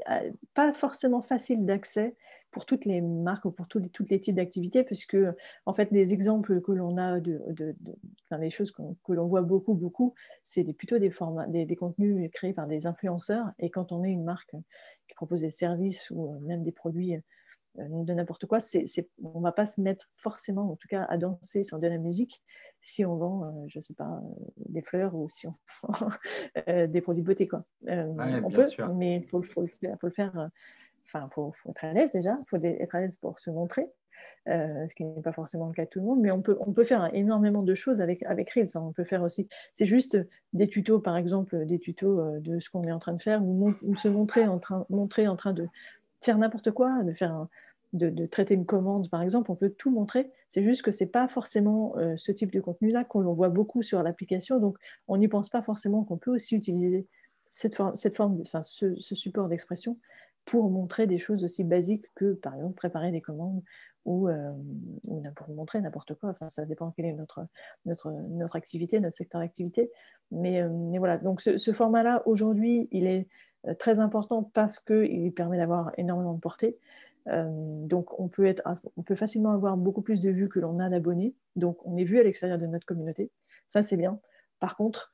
pas forcément facile d'accès pour toutes les marques ou pour tous les types d'activités, puisque, en fait, les exemples que l'on a, enfin, les choses que l'on voit beaucoup, c'est plutôt des formats, des contenus créés par des influenceurs. Et quand on est une marque qui propose des services ou même des produits de n'importe quoi, on ne va pas se mettre forcément, en tout cas, à danser sur de la musique si on vend, je ne sais pas, des fleurs ou si on vend des produits de beauté, quoi. Oui, On bien peut, sûr. mais il faut le faire. Enfin, faut être à l'aise déjà, il faut être à l'aise pour se montrer, ce qui n'est pas forcément le cas de tout le monde, mais on peut faire énormément de choses avec Reels. Hein. On peut faire aussi, c'est juste des tutos, par exemple, des tutos de ce qu'on est en train de faire, ou se montrer en train de faire n'importe quoi, de traiter une commande, par exemple, on peut tout montrer. C'est juste que ce n'est pas forcément ce type de contenu-là qu'on voit beaucoup sur l'application, donc on n'y pense pas forcément qu'on peut aussi utiliser ce support d'expression pour montrer des choses aussi basiques que, par exemple, préparer des commandes ou pour montrer n'importe quoi. Enfin, ça dépend quelle est notre activité, notre secteur d'activité. Mais voilà, donc ce format-là, aujourd'hui, il est très important parce qu'il permet d'avoir énormément de portée. Donc, on peut facilement avoir beaucoup plus de vues que l'on a d'abonnés. Donc, on est vu à l'extérieur de notre communauté. Ça, c'est bien. Par contre,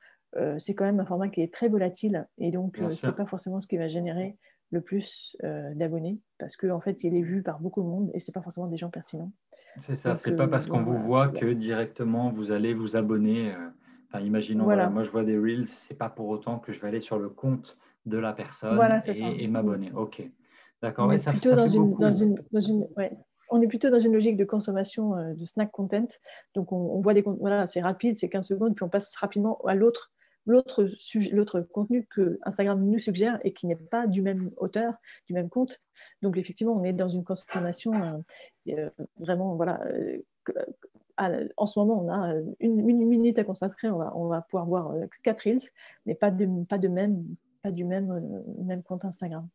c'est quand même un format qui est très volatile et donc, Bien ce n'est sûr. pas forcément ce qui va générer le plus d'abonnés parce qu'en fait, il est vu par beaucoup de monde et ce n'est pas forcément des gens pertinents. C'est ça, Donc, c'est pas parce qu'on vous voilà. voit que directement vous allez vous abonner. Enfin, imaginons, voilà, Voilà, moi je vois des Reels, c'est pas pour autant que je vais aller sur le compte de la personne voilà, c'est ça. et m'abonner. Ok, d'accord, On ouais, est plutôt ça fait beaucoup. ouais. On est plutôt dans une logique de consommation de snack content. Donc, on voit voilà, c'est rapide, c'est 15 secondes, puis on passe rapidement à l'autre contenu que Instagram nous suggère et qui n'est pas du même auteur, du même compte. Donc, effectivement, on est dans une consommation vraiment, voilà. En ce moment, on a une minute à consacrer, on va pouvoir voir 4 reels, mais pas du même compte Instagram.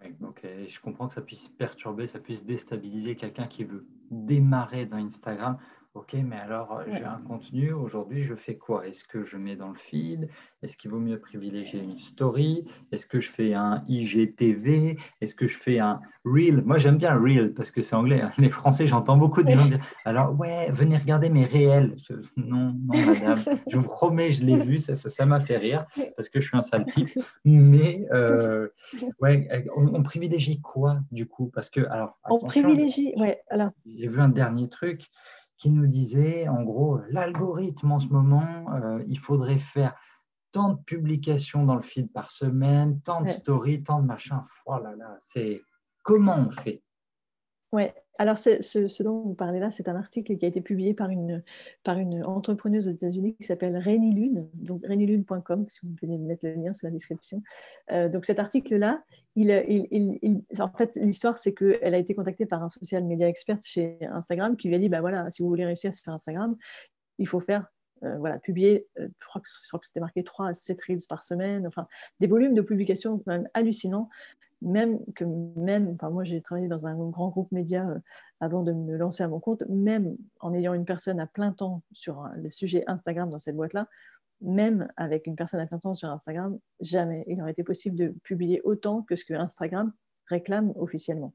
Ouais, ok, je comprends que ça puisse perturber, ça puisse déstabiliser quelqu'un qui veut démarrer dans Instagram. Ok, mais alors j'ai Ouais. un contenu, aujourd'hui je fais quoi? Est-ce que je mets dans le feed? Est-ce qu'il vaut mieux privilégier une story? Est-ce que je fais un IGTV? Est-ce que je fais un Reel? Moi j'aime bien Reel parce que c'est anglais, hein. Les Français, j'entends beaucoup des gens dire alors ouais, venez regarder mes réels. Non, non, madame, je vous promets, je l'ai vu, ça m'a fait rire parce que je suis un sale type. Mais ouais, on privilégie quoi du coup? Parce que, alors, On attention, privilégie, ouais, alors, j'ai vu un dernier truc qui nous disait, en gros, l'algorithme en ce moment, il faudrait faire tant de publications dans le feed par semaine, tant de ouais. stories, tant de machin. Oh là là, c'est comment on fait? Ouais, alors ce dont vous parlez là, c'est un article qui a été publié par une entrepreneuse aux États-Unis qui s'appelle Rénie Lune, donc rénilune.com, si vous pouvez mettre le lien sur la description. Donc cet article-là, en fait, l'histoire, c'est qu'elle a été contactée par un social media expert chez Instagram qui lui a dit, bah voilà, si vous voulez réussir sur Instagram, il faut faire voilà, publier, je crois que c'était marqué 3 à 7 reels par semaine, enfin, des volumes de publications quand même hallucinants. Enfin, moi j'ai travaillé dans un grand groupe média avant de me lancer à mon compte, même en ayant une personne à plein temps sur le sujet Instagram dans cette boîte-là, même avec une personne à plein temps sur Instagram, jamais il aurait été possible de publier autant que ce que Instagram réclame officiellement.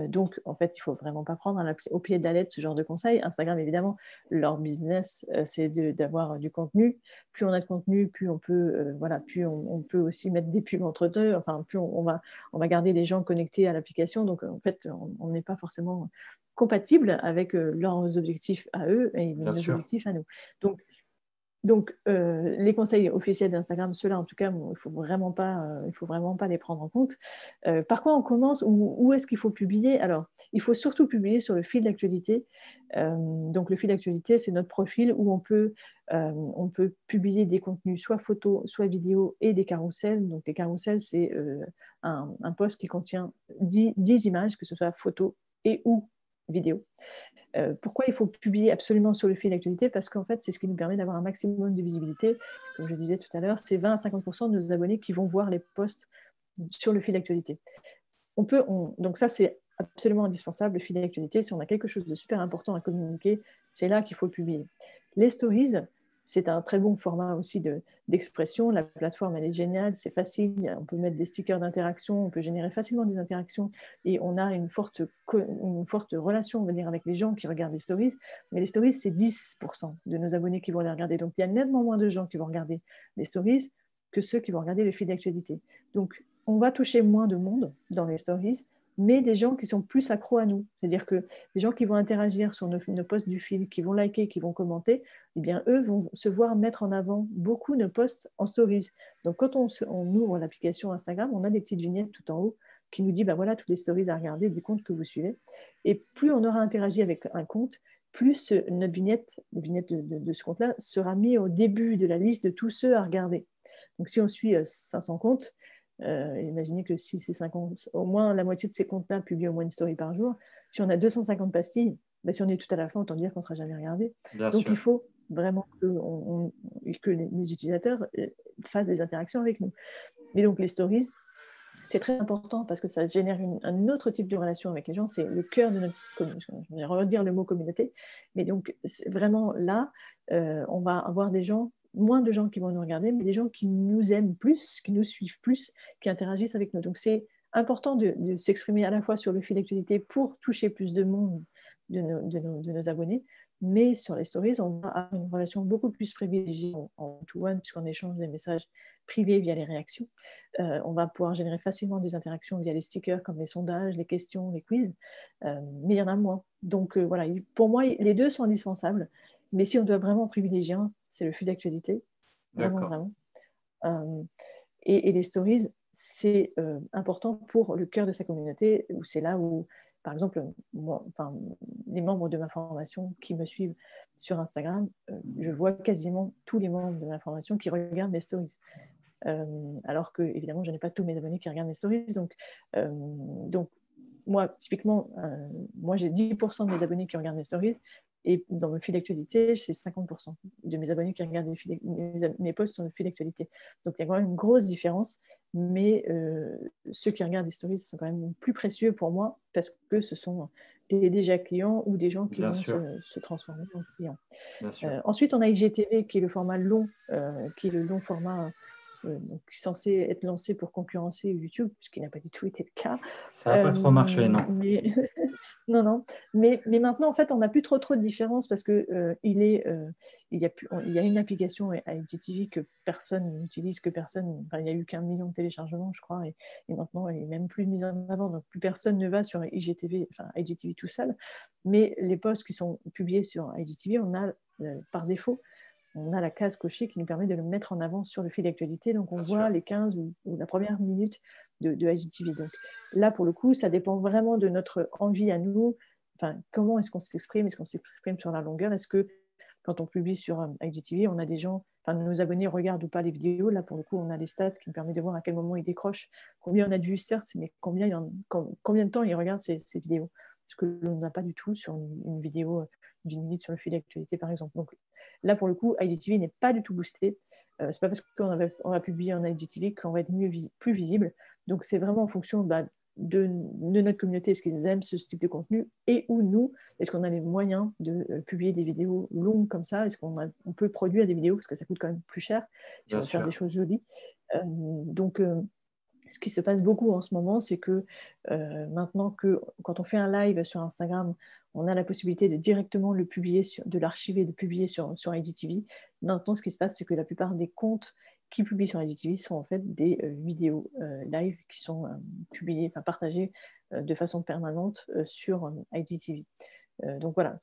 Donc, en fait, il ne faut vraiment pas prendre au pied de la lettre ce genre de conseils. Instagram, évidemment, leur business, c'est d'avoir du contenu. Plus on a de contenu, plus on peut, voilà, plus on peut aussi mettre des pubs entre deux. Enfin, plus on va garder les gens connectés à l'application. Donc, en fait, on n'est pas forcément compatible avec leurs objectifs à eux et Bien nos sûr. objectifs à nous. Donc, les conseils officiels d'Instagram, ceux-là, en tout cas, bon, il faut vraiment pas les prendre en compte. Par quoi on commence? Où est-ce qu'il faut publier? Alors, il faut surtout publier sur le fil d'actualité. Donc, le fil d'actualité, c'est notre profil où on peut publier des contenus, soit photos, soit vidéos et des carousels. Donc, les carousels, c'est un post qui contient 10 images, que ce soit photos et ou vidéos. Pourquoi il faut publier absolument sur le fil d'actualité? Parce qu'en fait, c'est ce qui nous permet d'avoir un maximum de visibilité. Comme je disais tout à l'heure, c'est 20 à 50% de nos abonnés qui vont voir les posts sur le fil d'actualité. Donc ça, c'est absolument indispensable, le fil d'actualité. Si on a quelque chose de super important à communiquer, c'est là qu'il faut le publier. Les stories, c'est un très bon format aussi d'expression. La plateforme, elle est géniale, c'est facile. On peut mettre des stickers d'interaction, on peut générer facilement des interactions et on a une forte relation, on va dire, avec les gens qui regardent les stories. Mais les stories, c'est 10% de nos abonnés qui vont les regarder. Donc, il y a nettement moins de gens qui vont regarder les stories que ceux qui vont regarder le fil d'actualité. Donc, on va toucher moins de monde dans les stories, mais des gens qui sont plus accros à nous. C'est-à-dire que les gens qui vont interagir sur nos posts du fil, qui vont liker, qui vont commenter, eh bien, eux vont se voir mettre en avant beaucoup nos posts en stories. Donc, quand on ouvre l'application Instagram, on a des petites vignettes tout en haut qui nous dit, bah voilà, toutes les stories à regarder du compte que vous suivez. Et plus on aura interagi avec un compte, plus notre vignette, la vignette de ce compte-là, sera mise au début de la liste de tous ceux à regarder. Donc, si on suit 500 comptes, imaginez que si c'est 50, au moins la moitié de ces comptes-là publient au moins une story par jour. Si on a 250 pastilles, ben, si on est tout à la fin, autant dire qu'on ne sera jamais regardé. Bien Donc, sûr. il faut vraiment que les utilisateurs fassent des interactions avec nous. Et donc, les stories, c'est très important parce que ça génère un autre type de relation avec les gens. C'est le cœur de notre communauté. Je vais redire le mot communauté. Mais donc, vraiment là, on va avoir moins de gens qui vont nous regarder, mais des gens qui nous aiment plus, qui nous suivent plus, qui interagissent avec nous. Donc, c'est important de s'exprimer à la fois sur le fil d'actualité pour toucher plus de monde de nos abonnés, mais sur les stories, on va avoir une relation beaucoup plus privilégiée en one-to-one, puisqu'on échange des messages privés via les réactions. On va pouvoir générer facilement des interactions via les stickers, comme les sondages, les questions, les quiz, mais il y en a moins. Donc voilà, pour moi, les deux sont indispensables, mais si on doit vraiment privilégier un, c'est le fil d'actualité, vraiment, vraiment. Et les stories, c'est important pour le cœur de sa communauté, où c'est là où, par exemple, moi, les membres de ma formation qui me suivent sur Instagram, je vois quasiment tous les membres de ma formation qui regardent les stories. Alors que, évidemment, je n'ai pas tous mes abonnés qui regardent mes stories. Donc moi, typiquement, moi, j'ai 10% de mes abonnés qui regardent mes stories. Et dans mon fil d'actualité, c'est 50% de mes abonnés qui regardent mes posts sur le fil d'actualité. Donc, il y a quand même une grosse différence. Mais ceux qui regardent les stories sont quand même plus précieux pour moi parce que ce sont déjà clients ou des gens qui vont se transformer en clients. Ensuite, on a IGTV qui est le format long, qui est le long format donc censé être lancé pour concurrencer YouTube, ce qui n'a pas du tout été le cas. Ça n'a pas trop marché, non. Mais... non. Mais maintenant, en fait, on n'a plus trop de différence parce que il y a une application à IGTV que personne n'utilise, il n'y a eu qu'1 million de téléchargements, je crois, et maintenant, elle n'est même plus mise en avant. Donc, plus personne ne va sur IGTV tout seul. Mais les posts qui sont publiés sur IGTV, on a par défaut, on a la case cochée qui nous permet de le mettre en avant sur le fil d'actualité. Donc, on voit les 15 ou la première minute de IGTV. Donc, là, pour le coup, ça dépend vraiment de notre envie à nous. Enfin, comment est-ce qu'on s'exprime? Est-ce qu'on s'exprime sur la longueur? Est-ce que, quand on publie sur IGTV, on a des gens, nos abonnés regardent ou pas les vidéos? Là, pour le coup, on a les stats qui nous permettent de voir à quel moment ils décrochent, combien on a de vues, certes, mais combien de temps ils regardent ces vidéos. Ce que l'on n'a pas du tout sur une vidéo d'1 minute sur le fil d'actualité, par exemple. Donc, là, pour le coup, IGTV n'est pas du tout boosté. C'est pas parce qu'on va publier en IGTV qu'on va être plus visible. Donc, c'est vraiment en fonction de notre communauté. Est-ce qu'ils aiment ce type de contenu? Et ou nous, est-ce qu'on a les moyens de publier des vidéos longues comme ça? Est-ce qu'on peut produire des vidéos? Parce que ça coûte quand même plus cher si on veut faire des choses jolies. Ce qui se passe beaucoup en ce moment, c'est que maintenant que quand on fait un live sur Instagram, on a la possibilité de directement le publier, de l'archiver, de publier sur IGTV. Maintenant, ce qui se passe, c'est que la plupart des comptes qui publient sur IGTV sont en fait des vidéos live qui sont publiées, partagées de façon permanente sur IGTV. Donc voilà,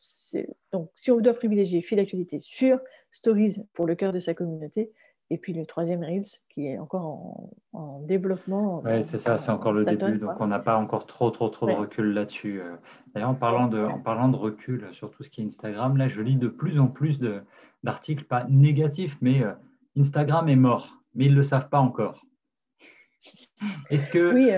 donc, si on doit privilégier fil d'actualité sur Stories pour le cœur de sa communauté, et puis le troisième Reels qui est encore en développement. Oui, c'est ça, c'est encore le début, donc on n'a pas encore trop de recul là-dessus. D'ailleurs, en parlant de recul sur tout ce qui est Instagram, là, je lis de plus en plus d'articles, pas négatifs, mais Instagram est mort, mais ils ne le savent pas encore. Est-ce que… Oui,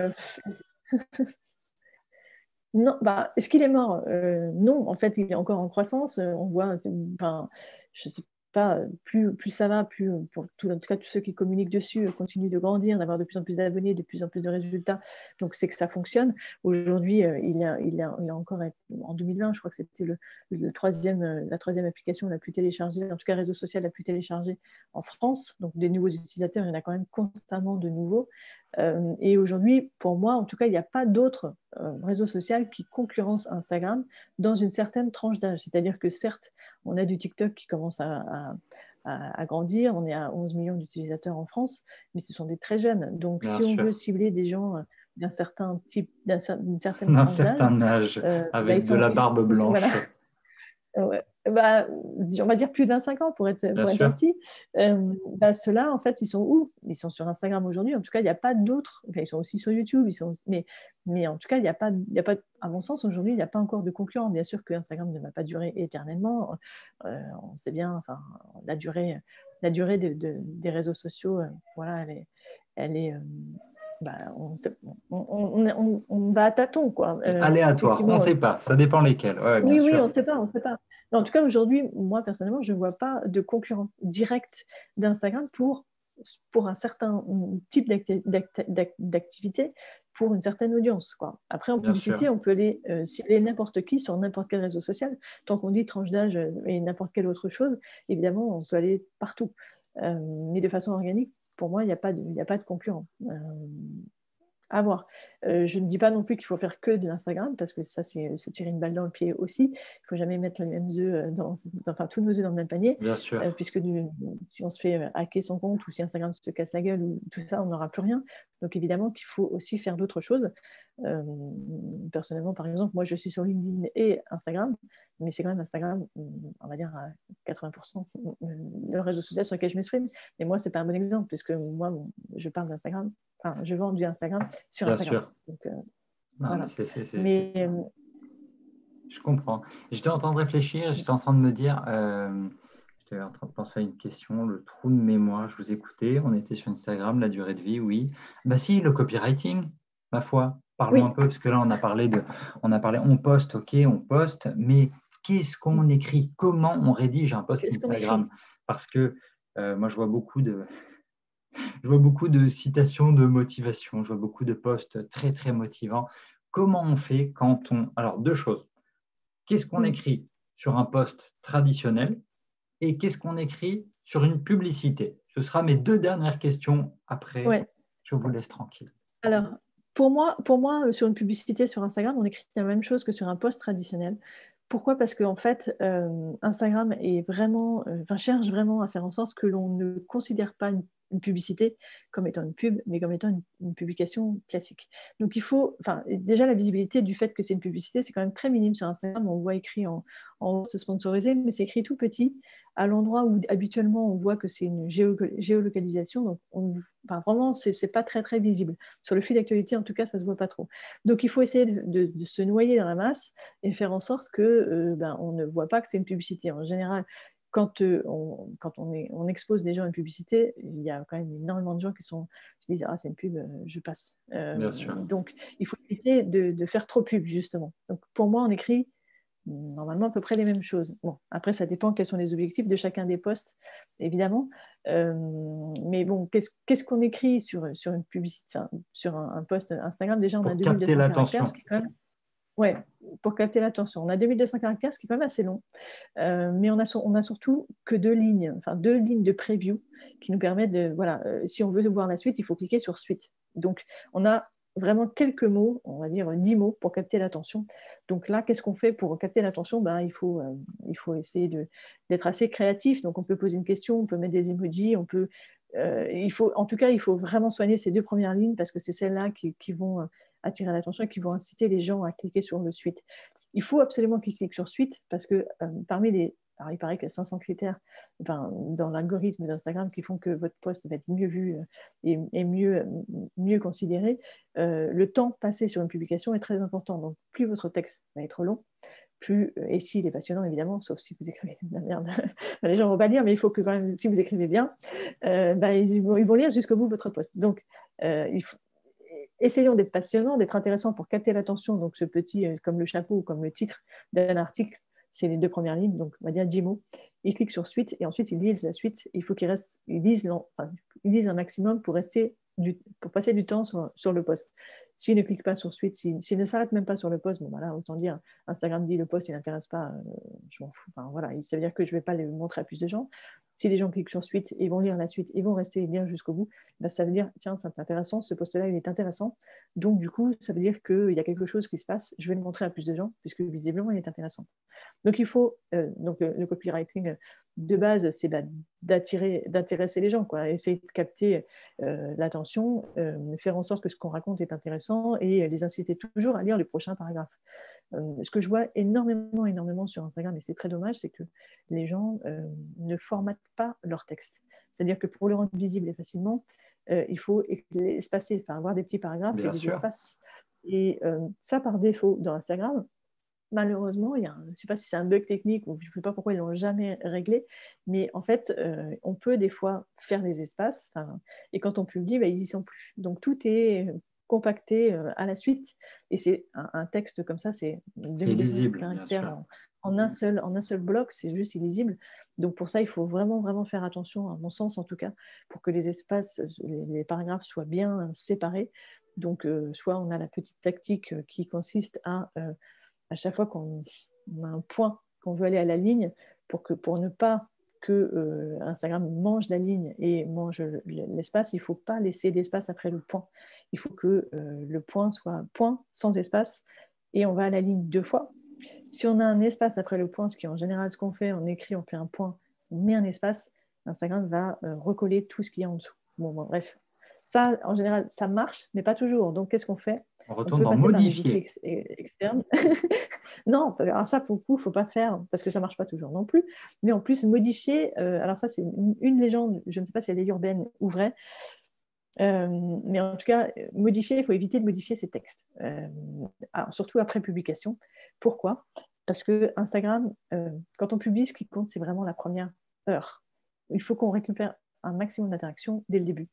Non, bah, est-ce qu'il est mort? Non, en fait, il est encore en croissance. On voit, enfin, je sais pas, plus ça va, plus, pour tout, en tout cas, tous ceux qui communiquent dessus continuent de grandir, d'avoir de plus en plus d'abonnés, de plus en plus de résultats. Donc, c'est que ça fonctionne. Aujourd'hui, il a encore, en 2020, je crois que c'était la troisième application la plus téléchargée, en tout cas, réseau social la plus téléchargée en France. Donc, des nouveaux utilisateurs, il y en a quand même constamment de nouveaux. Et aujourd'hui, pour moi, en tout cas, il n'y a pas d'autre réseau social qui concurrence Instagram dans une certaine tranche d'âge. C'est-à-dire que certes, on a du TikTok qui commence à grandir, on est à 11 millions d'utilisateurs en France, mais ce sont des très jeunes. Donc, Bien si on veut sûr. cibler des gens d'un certain type, d'une certaine D'un tranche d'âge, certain âge, bah, avec de la barbe voilà, blanche. ouais. Bah, on va dire plus de 25 ans Bien pour être sûr. gentil. Bah, ceux-là, en fait, ils sont où? Ils sont sur Instagram aujourd'hui. En tout cas, il n'y a pas d'autres. Enfin, ils sont aussi sur YouTube. Mais en tout cas, il y a pas, à mon sens, aujourd'hui, il n'y a pas encore de concurrent. Bien sûr que Instagram ne va pas durer éternellement. On sait bien, enfin, la durée des réseaux sociaux, voilà, elle est bah, on va à tâtons, quoi. C'est aléatoire, on ne Effectivement, sait pas, ça dépend lesquels. Ouais, bien oui, oui, sûr. on ne sait pas, on ne sait pas. Mais en tout cas, aujourd'hui, moi, personnellement, je ne vois pas de concurrent direct d'Instagram pour un certain type d'activité, pour une certaine audience, quoi. Après, en Bien sûr. publicité, on peut aller cibler n'importe qui sur n'importe quel réseau social. Tant qu'on dit tranche d'âge et n'importe quelle autre chose, évidemment, on peut aller partout. Mais de façon organique, pour moi, il n'y a pas de concurrent. À voir. Je ne dis pas non plus qu'il faut faire que de l'Instagram, parce que ça, c'est se tirer une balle dans le pied aussi. Il ne faut jamais mettre les mêmes œufs enfin, tous nos œufs dans le même panier, Bien sûr. puisque si on se fait hacker son compte ou si Instagram se casse la gueule, ou tout ça, on n'aura plus rien. Donc évidemment qu'il faut aussi faire d'autres choses. Euh, Personnellement, par exemple, moi, je suis sur LinkedIn et Instagram, mais c'est quand même Instagram, on va dire à 80%, le réseau social sur lequel je m'exprime. Et moi, ce n'est pas un bon exemple, puisque moi, je parle d'Instagram, enfin, je vends du Instagram sur Bien Instagram. sûr. Donc, Non, mais voilà. Mais je comprends. J'étais en train de réfléchir, j'étais en train de me dire, j'étais en train de penser à une question, le trou de mémoire. Je vous écoutais, on était sur Instagram, la durée de vie, oui. Bah si, le copywriting, ma foi. Parlons un oui, peu, parce que là, on poste, ok, on poste, mais qu'est-ce qu'on écrit? Comment on rédige un post qu'est-ce qu'on écrit? Instagram? Parce que moi, je vois beaucoup de citations de motivation, je vois beaucoup de posts très, très motivants. Comment on fait quand on... Alors, deux choses. Qu'est-ce qu'on écrit sur un post traditionnel et qu'est-ce qu'on écrit sur une publicité? Ce sera mes deux dernières questions. Après, Ouais. je vous laisse tranquille. Alors, pour moi, sur une publicité sur Instagram, on écrit la même chose que sur un post traditionnel. Pourquoi? Parce qu'en fait, Instagram est vraiment, enfin, cherche vraiment à faire en sorte que l'on ne considère pas une publicité comme étant une pub, mais comme étant une publication classique. Donc, il faut, enfin, déjà la visibilité du fait que c'est une publicité, c'est quand même très minime sur Instagram. On voit écrit en haut, c'est sponsorisé, mais c'est écrit tout petit à l'endroit où habituellement on voit que c'est une géolocalisation. Donc, enfin, vraiment, c'est pas très très visible. Sur le fil d'actualité, en tout cas, ça ne se voit pas trop. Donc, il faut essayer de se noyer dans la masse et faire en sorte que on ne voit pas que c'est une publicité. En général, quand on expose des gens à une publicité, il y a quand même énormément de gens qui se disent ah, c'est une pub, je passe. Bien sûr. Donc, il faut éviter de faire trop pub, justement. Donc, pour moi, on écrit normalement à peu près les mêmes choses. Bon, après, ça dépend quels sont les objectifs de chacun des postes, évidemment. Mais bon, qu'est-ce qu'on écrit sur une publicité, enfin, sur un post Instagram? Déjà, on a Pour capter 2200 caractères, ce l'attention. qui est quand même... Ouais, pour capter l'attention. On a 2200 caractères, ce qui est quand même assez long. Mais on a surtout que deux lignes de preview qui nous permettent de... Voilà, si on veut voir la suite, il faut cliquer sur suite. Donc, on a vraiment quelques mots, on va dire 10 mots pour capter l'attention. Donc là, qu'est-ce qu'on fait pour capter l'attention? Il faut essayer d'être assez créatif. Donc, on peut poser une question, on peut mettre des emojis, en tout cas, il faut vraiment soigner ces deux premières lignes parce que c'est celles-là qui vont attirer l'attention et qui vont inciter les gens à cliquer sur le suite. Il faut absolument qu'ils cliquent sur suite parce que alors il paraît qu'il y a 500 critères dans l'algorithme d'Instagram qui font que votre post va être mieux vu et mieux considéré. Le temps passé sur une publication est très important. Donc, plus votre texte va être long, et s'il est passionnant, évidemment, sauf si vous écrivez de la merde, les gens vont pas lire, mais il faut que quand même, si vous écrivez bien, ils vont lire jusqu'au bout votre post. Donc, essayons d'être passionnants, d'être intéressants pour capter l'attention. Donc, ce petit, comme le chapeau ou comme le titre d'un article, c'est les 2 premières lignes, donc on va dire 10 mots. Ils cliquent sur suite et ensuite ils lisent la suite. Il faut ils lisent un maximum pour passer du temps sur le post. S'ils ne cliquent pas sur suite, s'ils ne s'arrêtent même pas sur le post, bon, voilà, autant dire, Instagram dit le post, il n'intéresse pas, je m'en fous. Enfin, voilà, ça veut dire que je ne vais pas le montrer à plus de gens. Si les gens cliquent sur suite, ils vont lire la suite, ils vont rester lire jusqu'au bout. Ben, ça veut dire, tiens, c'est intéressant, ce post-là, il est intéressant. Donc, du coup, ça veut dire qu'il y a quelque chose qui se passe. Je vais le montrer à plus de gens, puisque visiblement, il est intéressant. Donc, il faut, le copywriting de base, c'est d'intéresser les gens, quoi. Essayer de capter l'attention, faire en sorte que ce qu'on raconte est intéressant et les inciter toujours à lire le prochain paragraphe. Ce que je vois énormément sur Instagram, et c'est très dommage, c'est que les gens ne formatent pas leur texte. C'est-à-dire que pour le rendre visible et facilement, il faut espacer, enfin, avoir des petits paragraphes et des espaces. Et ça, par défaut, dans Instagram, malheureusement, je ne sais pas si c'est un bug technique ou je ne sais pas pourquoi ils ne l'ont jamais réglé, mais en fait, on peut des fois faire des espaces, et quand on publie, ils n'y sont plus. Donc, tout est compacté à la suite, et c'est un texte comme ça, c'est 2200 caractères en un seul bloc, c'est juste illisible. Donc, pour ça, il faut vraiment faire attention, à mon sens en tout cas, pour que les espaces, les paragraphes soient bien séparés. Donc, soit on a la petite tactique qui consiste à chaque fois qu'on a un point, qu'on veut aller à la ligne, pour ne pas que Instagram mange la ligne et mange l'espace, il ne faut pas laisser d'espace après le point. Il faut que le point soit point sans espace et on va à la ligne 2 fois. Si on a un espace après le point, ce qui est en général ce qu'on fait, on écrit, on fait un point, on met un espace, Instagram va recoller tout ce qu'il y a en dessous. Bon, bref. Ça, en général, ça marche, mais pas toujours. Donc, qu'est-ce qu'on fait? On retourne dans modifier. Externes. Non, alors ça, pour le coup, il ne faut pas faire, parce que ça ne marche pas toujours non plus. Mais en plus, modifier, alors ça, c'est une légende, je ne sais pas si elle est urbaine ou vraie, mais en tout cas, modifier, il faut éviter de modifier ses textes. Alors, surtout après publication. Pourquoi? Parce que Instagram, quand on publie, ce qui compte, c'est vraiment la première heure. Il faut qu'on récupère un maximum d'interactions dès le début.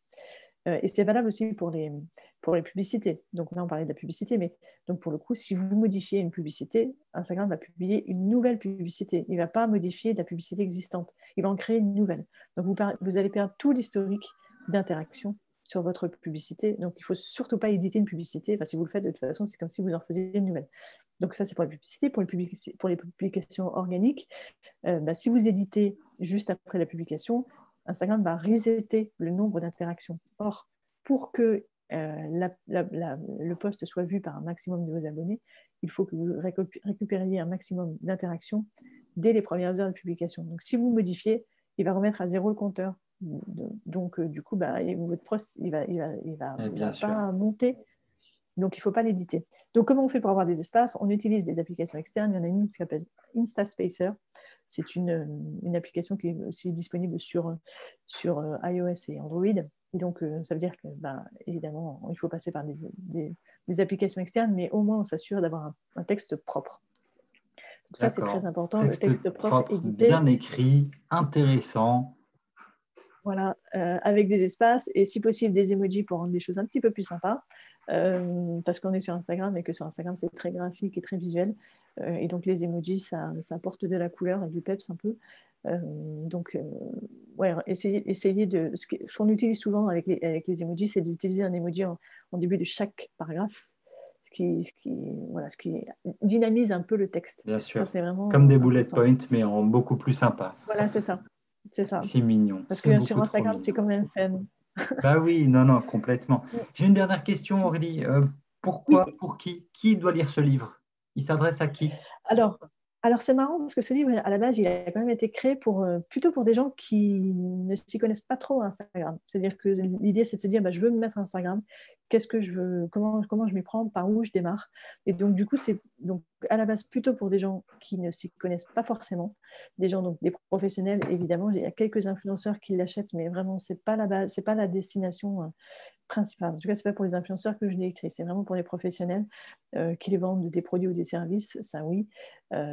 Et c'est valable aussi pour les publicités. Donc là, on parlait de la publicité, mais donc pour le coup, si vous modifiez une publicité, Instagram va publier une nouvelle publicité. Il ne va pas modifier la publicité existante. Il va en créer une nouvelle. Donc vous allez perdre tout l'historique d'interaction sur votre publicité. Donc il ne faut surtout pas éditer une publicité. Enfin, si vous le faites, de toute façon, c'est comme si vous en faisiez une nouvelle. Donc ça, c'est pour la publicité. Pour les publications organiques, si vous éditez juste après la publication, Instagram va resetter le nombre d'interactions. Or, pour que le post soit vu par un maximum de vos abonnés, il faut que vous récupériez un maximum d'interactions dès les premières heures de publication. Donc, si vous modifiez, il va remettre à 0 le compteur. Donc, du coup, votre post, il va pas monter. Donc, il ne faut pas l'éditer. Donc, comment on fait pour avoir des espaces? On utilise des applications externes. Il y en a une qui s'appelle Instaspacer. C'est une application qui est aussi disponible sur iOS et Android. Et donc, ça veut dire que, évidemment, il faut passer par des applications externes, mais au moins, on s'assure d'avoir un texte propre. Donc, ça, c'est très important. Le texte propre, édité, bien écrit, intéressant. Voilà, avec des espaces et si possible des emojis pour rendre les choses un petit peu plus sympas, parce qu'on est sur Instagram et que sur Instagram c'est très graphique et très visuel, et donc les emojis ça apporte de la couleur et du peps un peu. Essayez de. Ce qu'on utilise souvent avec les emojis, c'est d'utiliser un emoji en début de chaque paragraphe, ce qui dynamise un peu le texte. Bien sûr. Ça, c'est vraiment comme des bullet points, mais en beaucoup plus sympa. Voilà, c'est ça. C'est ça. C'est mignon. Parce que sur Instagram, c'est quand même fun. Bah oui, non, complètement. J'ai une dernière question, Aurélie. Pourquoi, pour qui doit lire ce livre? Il s'adresse à qui? Alors, c'est marrant parce que ce livre, à la base, il a quand même été créé plutôt pour des gens qui ne s'y connaissent pas trop à Instagram. C'est-à-dire que l'idée, c'est de se dire, je veux me mettre à Instagram. Qu'est-ce que je veux? Comment je m'y prends? Par où je démarre? Et donc, du coup, c'est à la base plutôt pour des gens qui ne s'y connaissent pas forcément. Des gens, donc des professionnels, évidemment. Il y a quelques influenceurs qui l'achètent, mais vraiment, c'est pas la base, c'est pas la destination principal. En tout cas, ce n'est pas pour les influenceurs que je l'ai écrit, c'est vraiment pour les professionnels qui les vendent des produits ou des services, ça oui.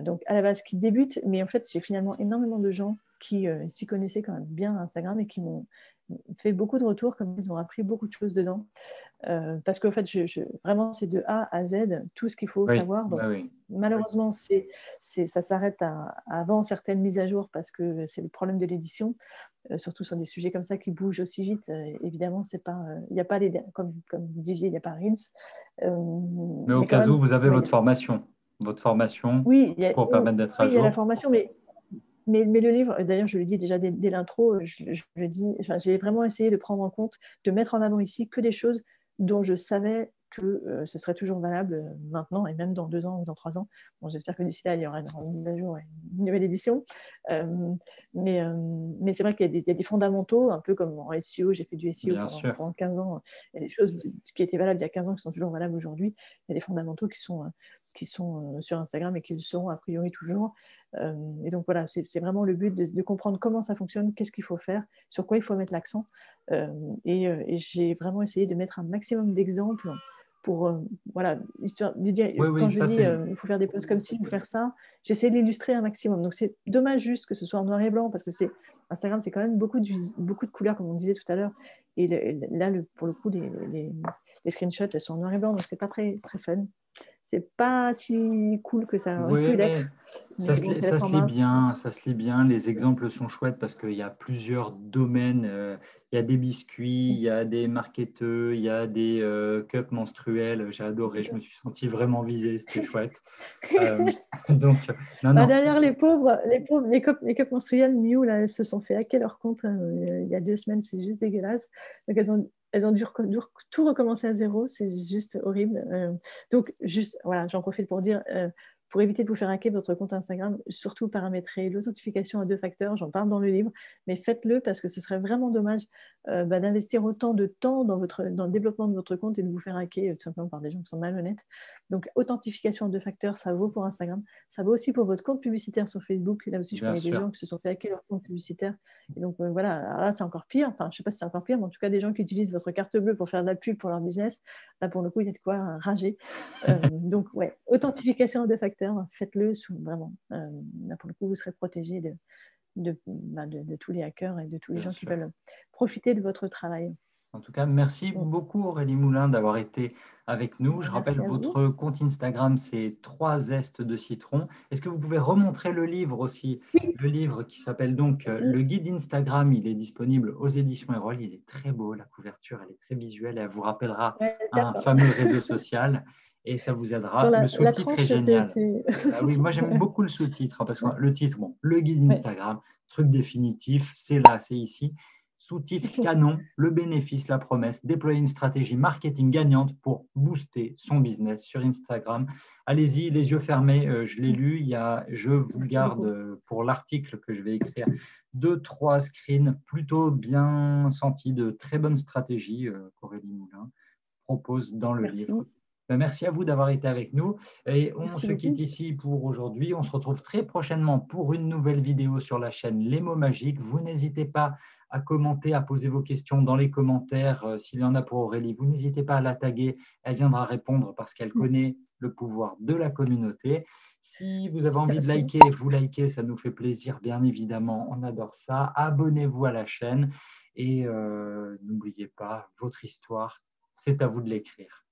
Donc à la base, qui débutent, mais en fait, j'ai finalement énormément de gens qui s'y connaissaient quand même bien Instagram et qui m'ont fait beaucoup de retours, comme ils ont appris beaucoup de choses dedans. Parce qu'en fait, vraiment, c'est de A à Z, tout ce qu'il faut Oui, savoir. Donc, bah oui. malheureusement, ça s'arrête avant certaines mises à jour parce que c'est le problème de l'édition, surtout sur des sujets comme ça qui bougent aussi vite. Évidemment, c'est pas, il n'y a pas comme vous disiez, il n'y a pas Reels. Mais au Mais quand cas où, même, vous avez ouais, votre formation oui, pour permettre d'être à il y a la jour. formation, mais le livre, d'ailleurs, je le dis déjà dès l'intro, je le dis, enfin, j'ai vraiment essayé de prendre en compte, de mettre en avant ici que des choses dont je savais que ce serait toujours valable maintenant et même dans 2 ans ou dans 3 ans. Bon, j'espère que d'ici là, il y aura une mise à jour et une nouvelle édition. Euh, mais c'est vrai qu'il y a des fondamentaux, un peu comme en SEO, j'ai fait du SEO Bien sûr. pendant 15 ans. Il y a des choses qui étaient valables il y a 15 ans qui sont toujours valables aujourd'hui. Il y a des fondamentaux qui sont sur Instagram et qui le seront a priori toujours. Et donc voilà, c'est vraiment le but de comprendre comment ça fonctionne, qu'est-ce qu'il faut faire, sur quoi il faut mettre l'accent. Et j'ai vraiment essayé de mettre un maximum d'exemples pour, voilà, histoire de dire, Oui, oui, quand je ça dis c'est. il faut faire des posts comme ci, il faut faire ça, j'essaie de l'illustrer un maximum. Donc c'est dommage juste que ce soit en noir et blanc, parce que Instagram, c'est quand même beaucoup de couleurs, comme on disait tout à l'heure. Et là, pour le coup, les screenshots, elles sont en noir et blanc, donc c'est pas très, très fun. C'est pas si cool que ça aurait Oui, pu l'être, mais mais bon, c'est ça l'être se en lit main. bien, ça se lit bien. Les exemples sont chouettes parce qu'il y a plusieurs domaines. Il y a des biscuits, il y a des marketeux, il y a des cups menstruels. J'ai adoré, je me suis senti vraiment visé, c'était chouette. Euh, donc, non, Bah, non, derrière les cups menstruels, Miu, là, elles se sont fait hacker leur compte il y a 2 semaines, c'est juste dégueulasse. Donc elles ont dû tout recommencer à zéro, c'est juste horrible. Donc, juste, voilà, j'en profite pour dire, pour éviter de vous faire hacker votre compte Instagram, surtout paramétrer l'authentification à 2 facteurs, j'en parle dans le livre, mais faites-le parce que ce serait vraiment dommage d'investir autant de temps dans le développement de votre compte et de vous faire hacker tout simplement par des gens qui sont malhonnêtes. Donc, authentification à 2 facteurs, ça vaut pour Instagram. Ça vaut aussi pour votre compte publicitaire sur Facebook. Là aussi, je bien connais des sûr. gens qui se sont fait hacker leur compte publicitaire. Et donc, voilà, alors là, c'est encore pire. Enfin, je ne sais pas si c'est encore pire, mais en tout cas, des gens qui utilisent votre carte bleue pour faire de la pub pour leur business. Là, pour le coup, il y a de quoi rager. Donc, ouais, authentification à 2 facteurs, faites-le vraiment. Là, pour le coup, vous serez protégé de tous les hackers et de tous les Bien gens qui sûr. veulent profiter de votre travail. En tout cas, merci beaucoup Aurélie Moulin d'avoir été avec nous. Je rappelle, Merci à vous. votre compte Instagram, c'est 3 zestes de citron. Est-ce que vous pouvez remontrer le livre aussi? Oui, Le livre qui s'appelle donc aussi. Le guide Instagram, il est disponible aux éditions Erol. Il est très beau, la couverture, elle est très visuelle et elle vous rappellera Ouais, un d'accord. fameux réseau social et ça vous Sur aidera. Le la sous-titre est tranche, c'est génial. aussi. Ah oui, moi j'aime beaucoup le sous-titre parce que Ouais. le titre, bon, le guide Ouais. Instagram, truc définitif, c'est là, c'est ici. Sous-titre canon, le bénéfice, la promesse, déployer une stratégie marketing gagnante pour booster son business sur Instagram. Allez-y, les yeux fermés, je l'ai lu. Je vous Merci beaucoup. garde pour l'article que je vais écrire 2, 3 screens plutôt bien sentis de très bonnes stratégies qu'Aurélie Moulin propose dans le livre. Merci. Merci à vous d'avoir été avec nous et on Merci se quitte beaucoup. ici pour aujourd'hui. On se retrouve très prochainement pour une nouvelle vidéo sur la chaîne Les mots magiques. Vous n'hésitez pas à commenter, à poser vos questions dans les commentaires. S'il y en a pour Aurélie, vous n'hésitez pas à la taguer. Elle viendra répondre parce qu'elle connaît le pouvoir de la communauté. Si vous avez envie de Merci. liker, vous likez, ça nous fait plaisir, bien évidemment. On adore ça. Abonnez-vous à la chaîne et n'oubliez pas, votre histoire, c'est à vous de l'écrire.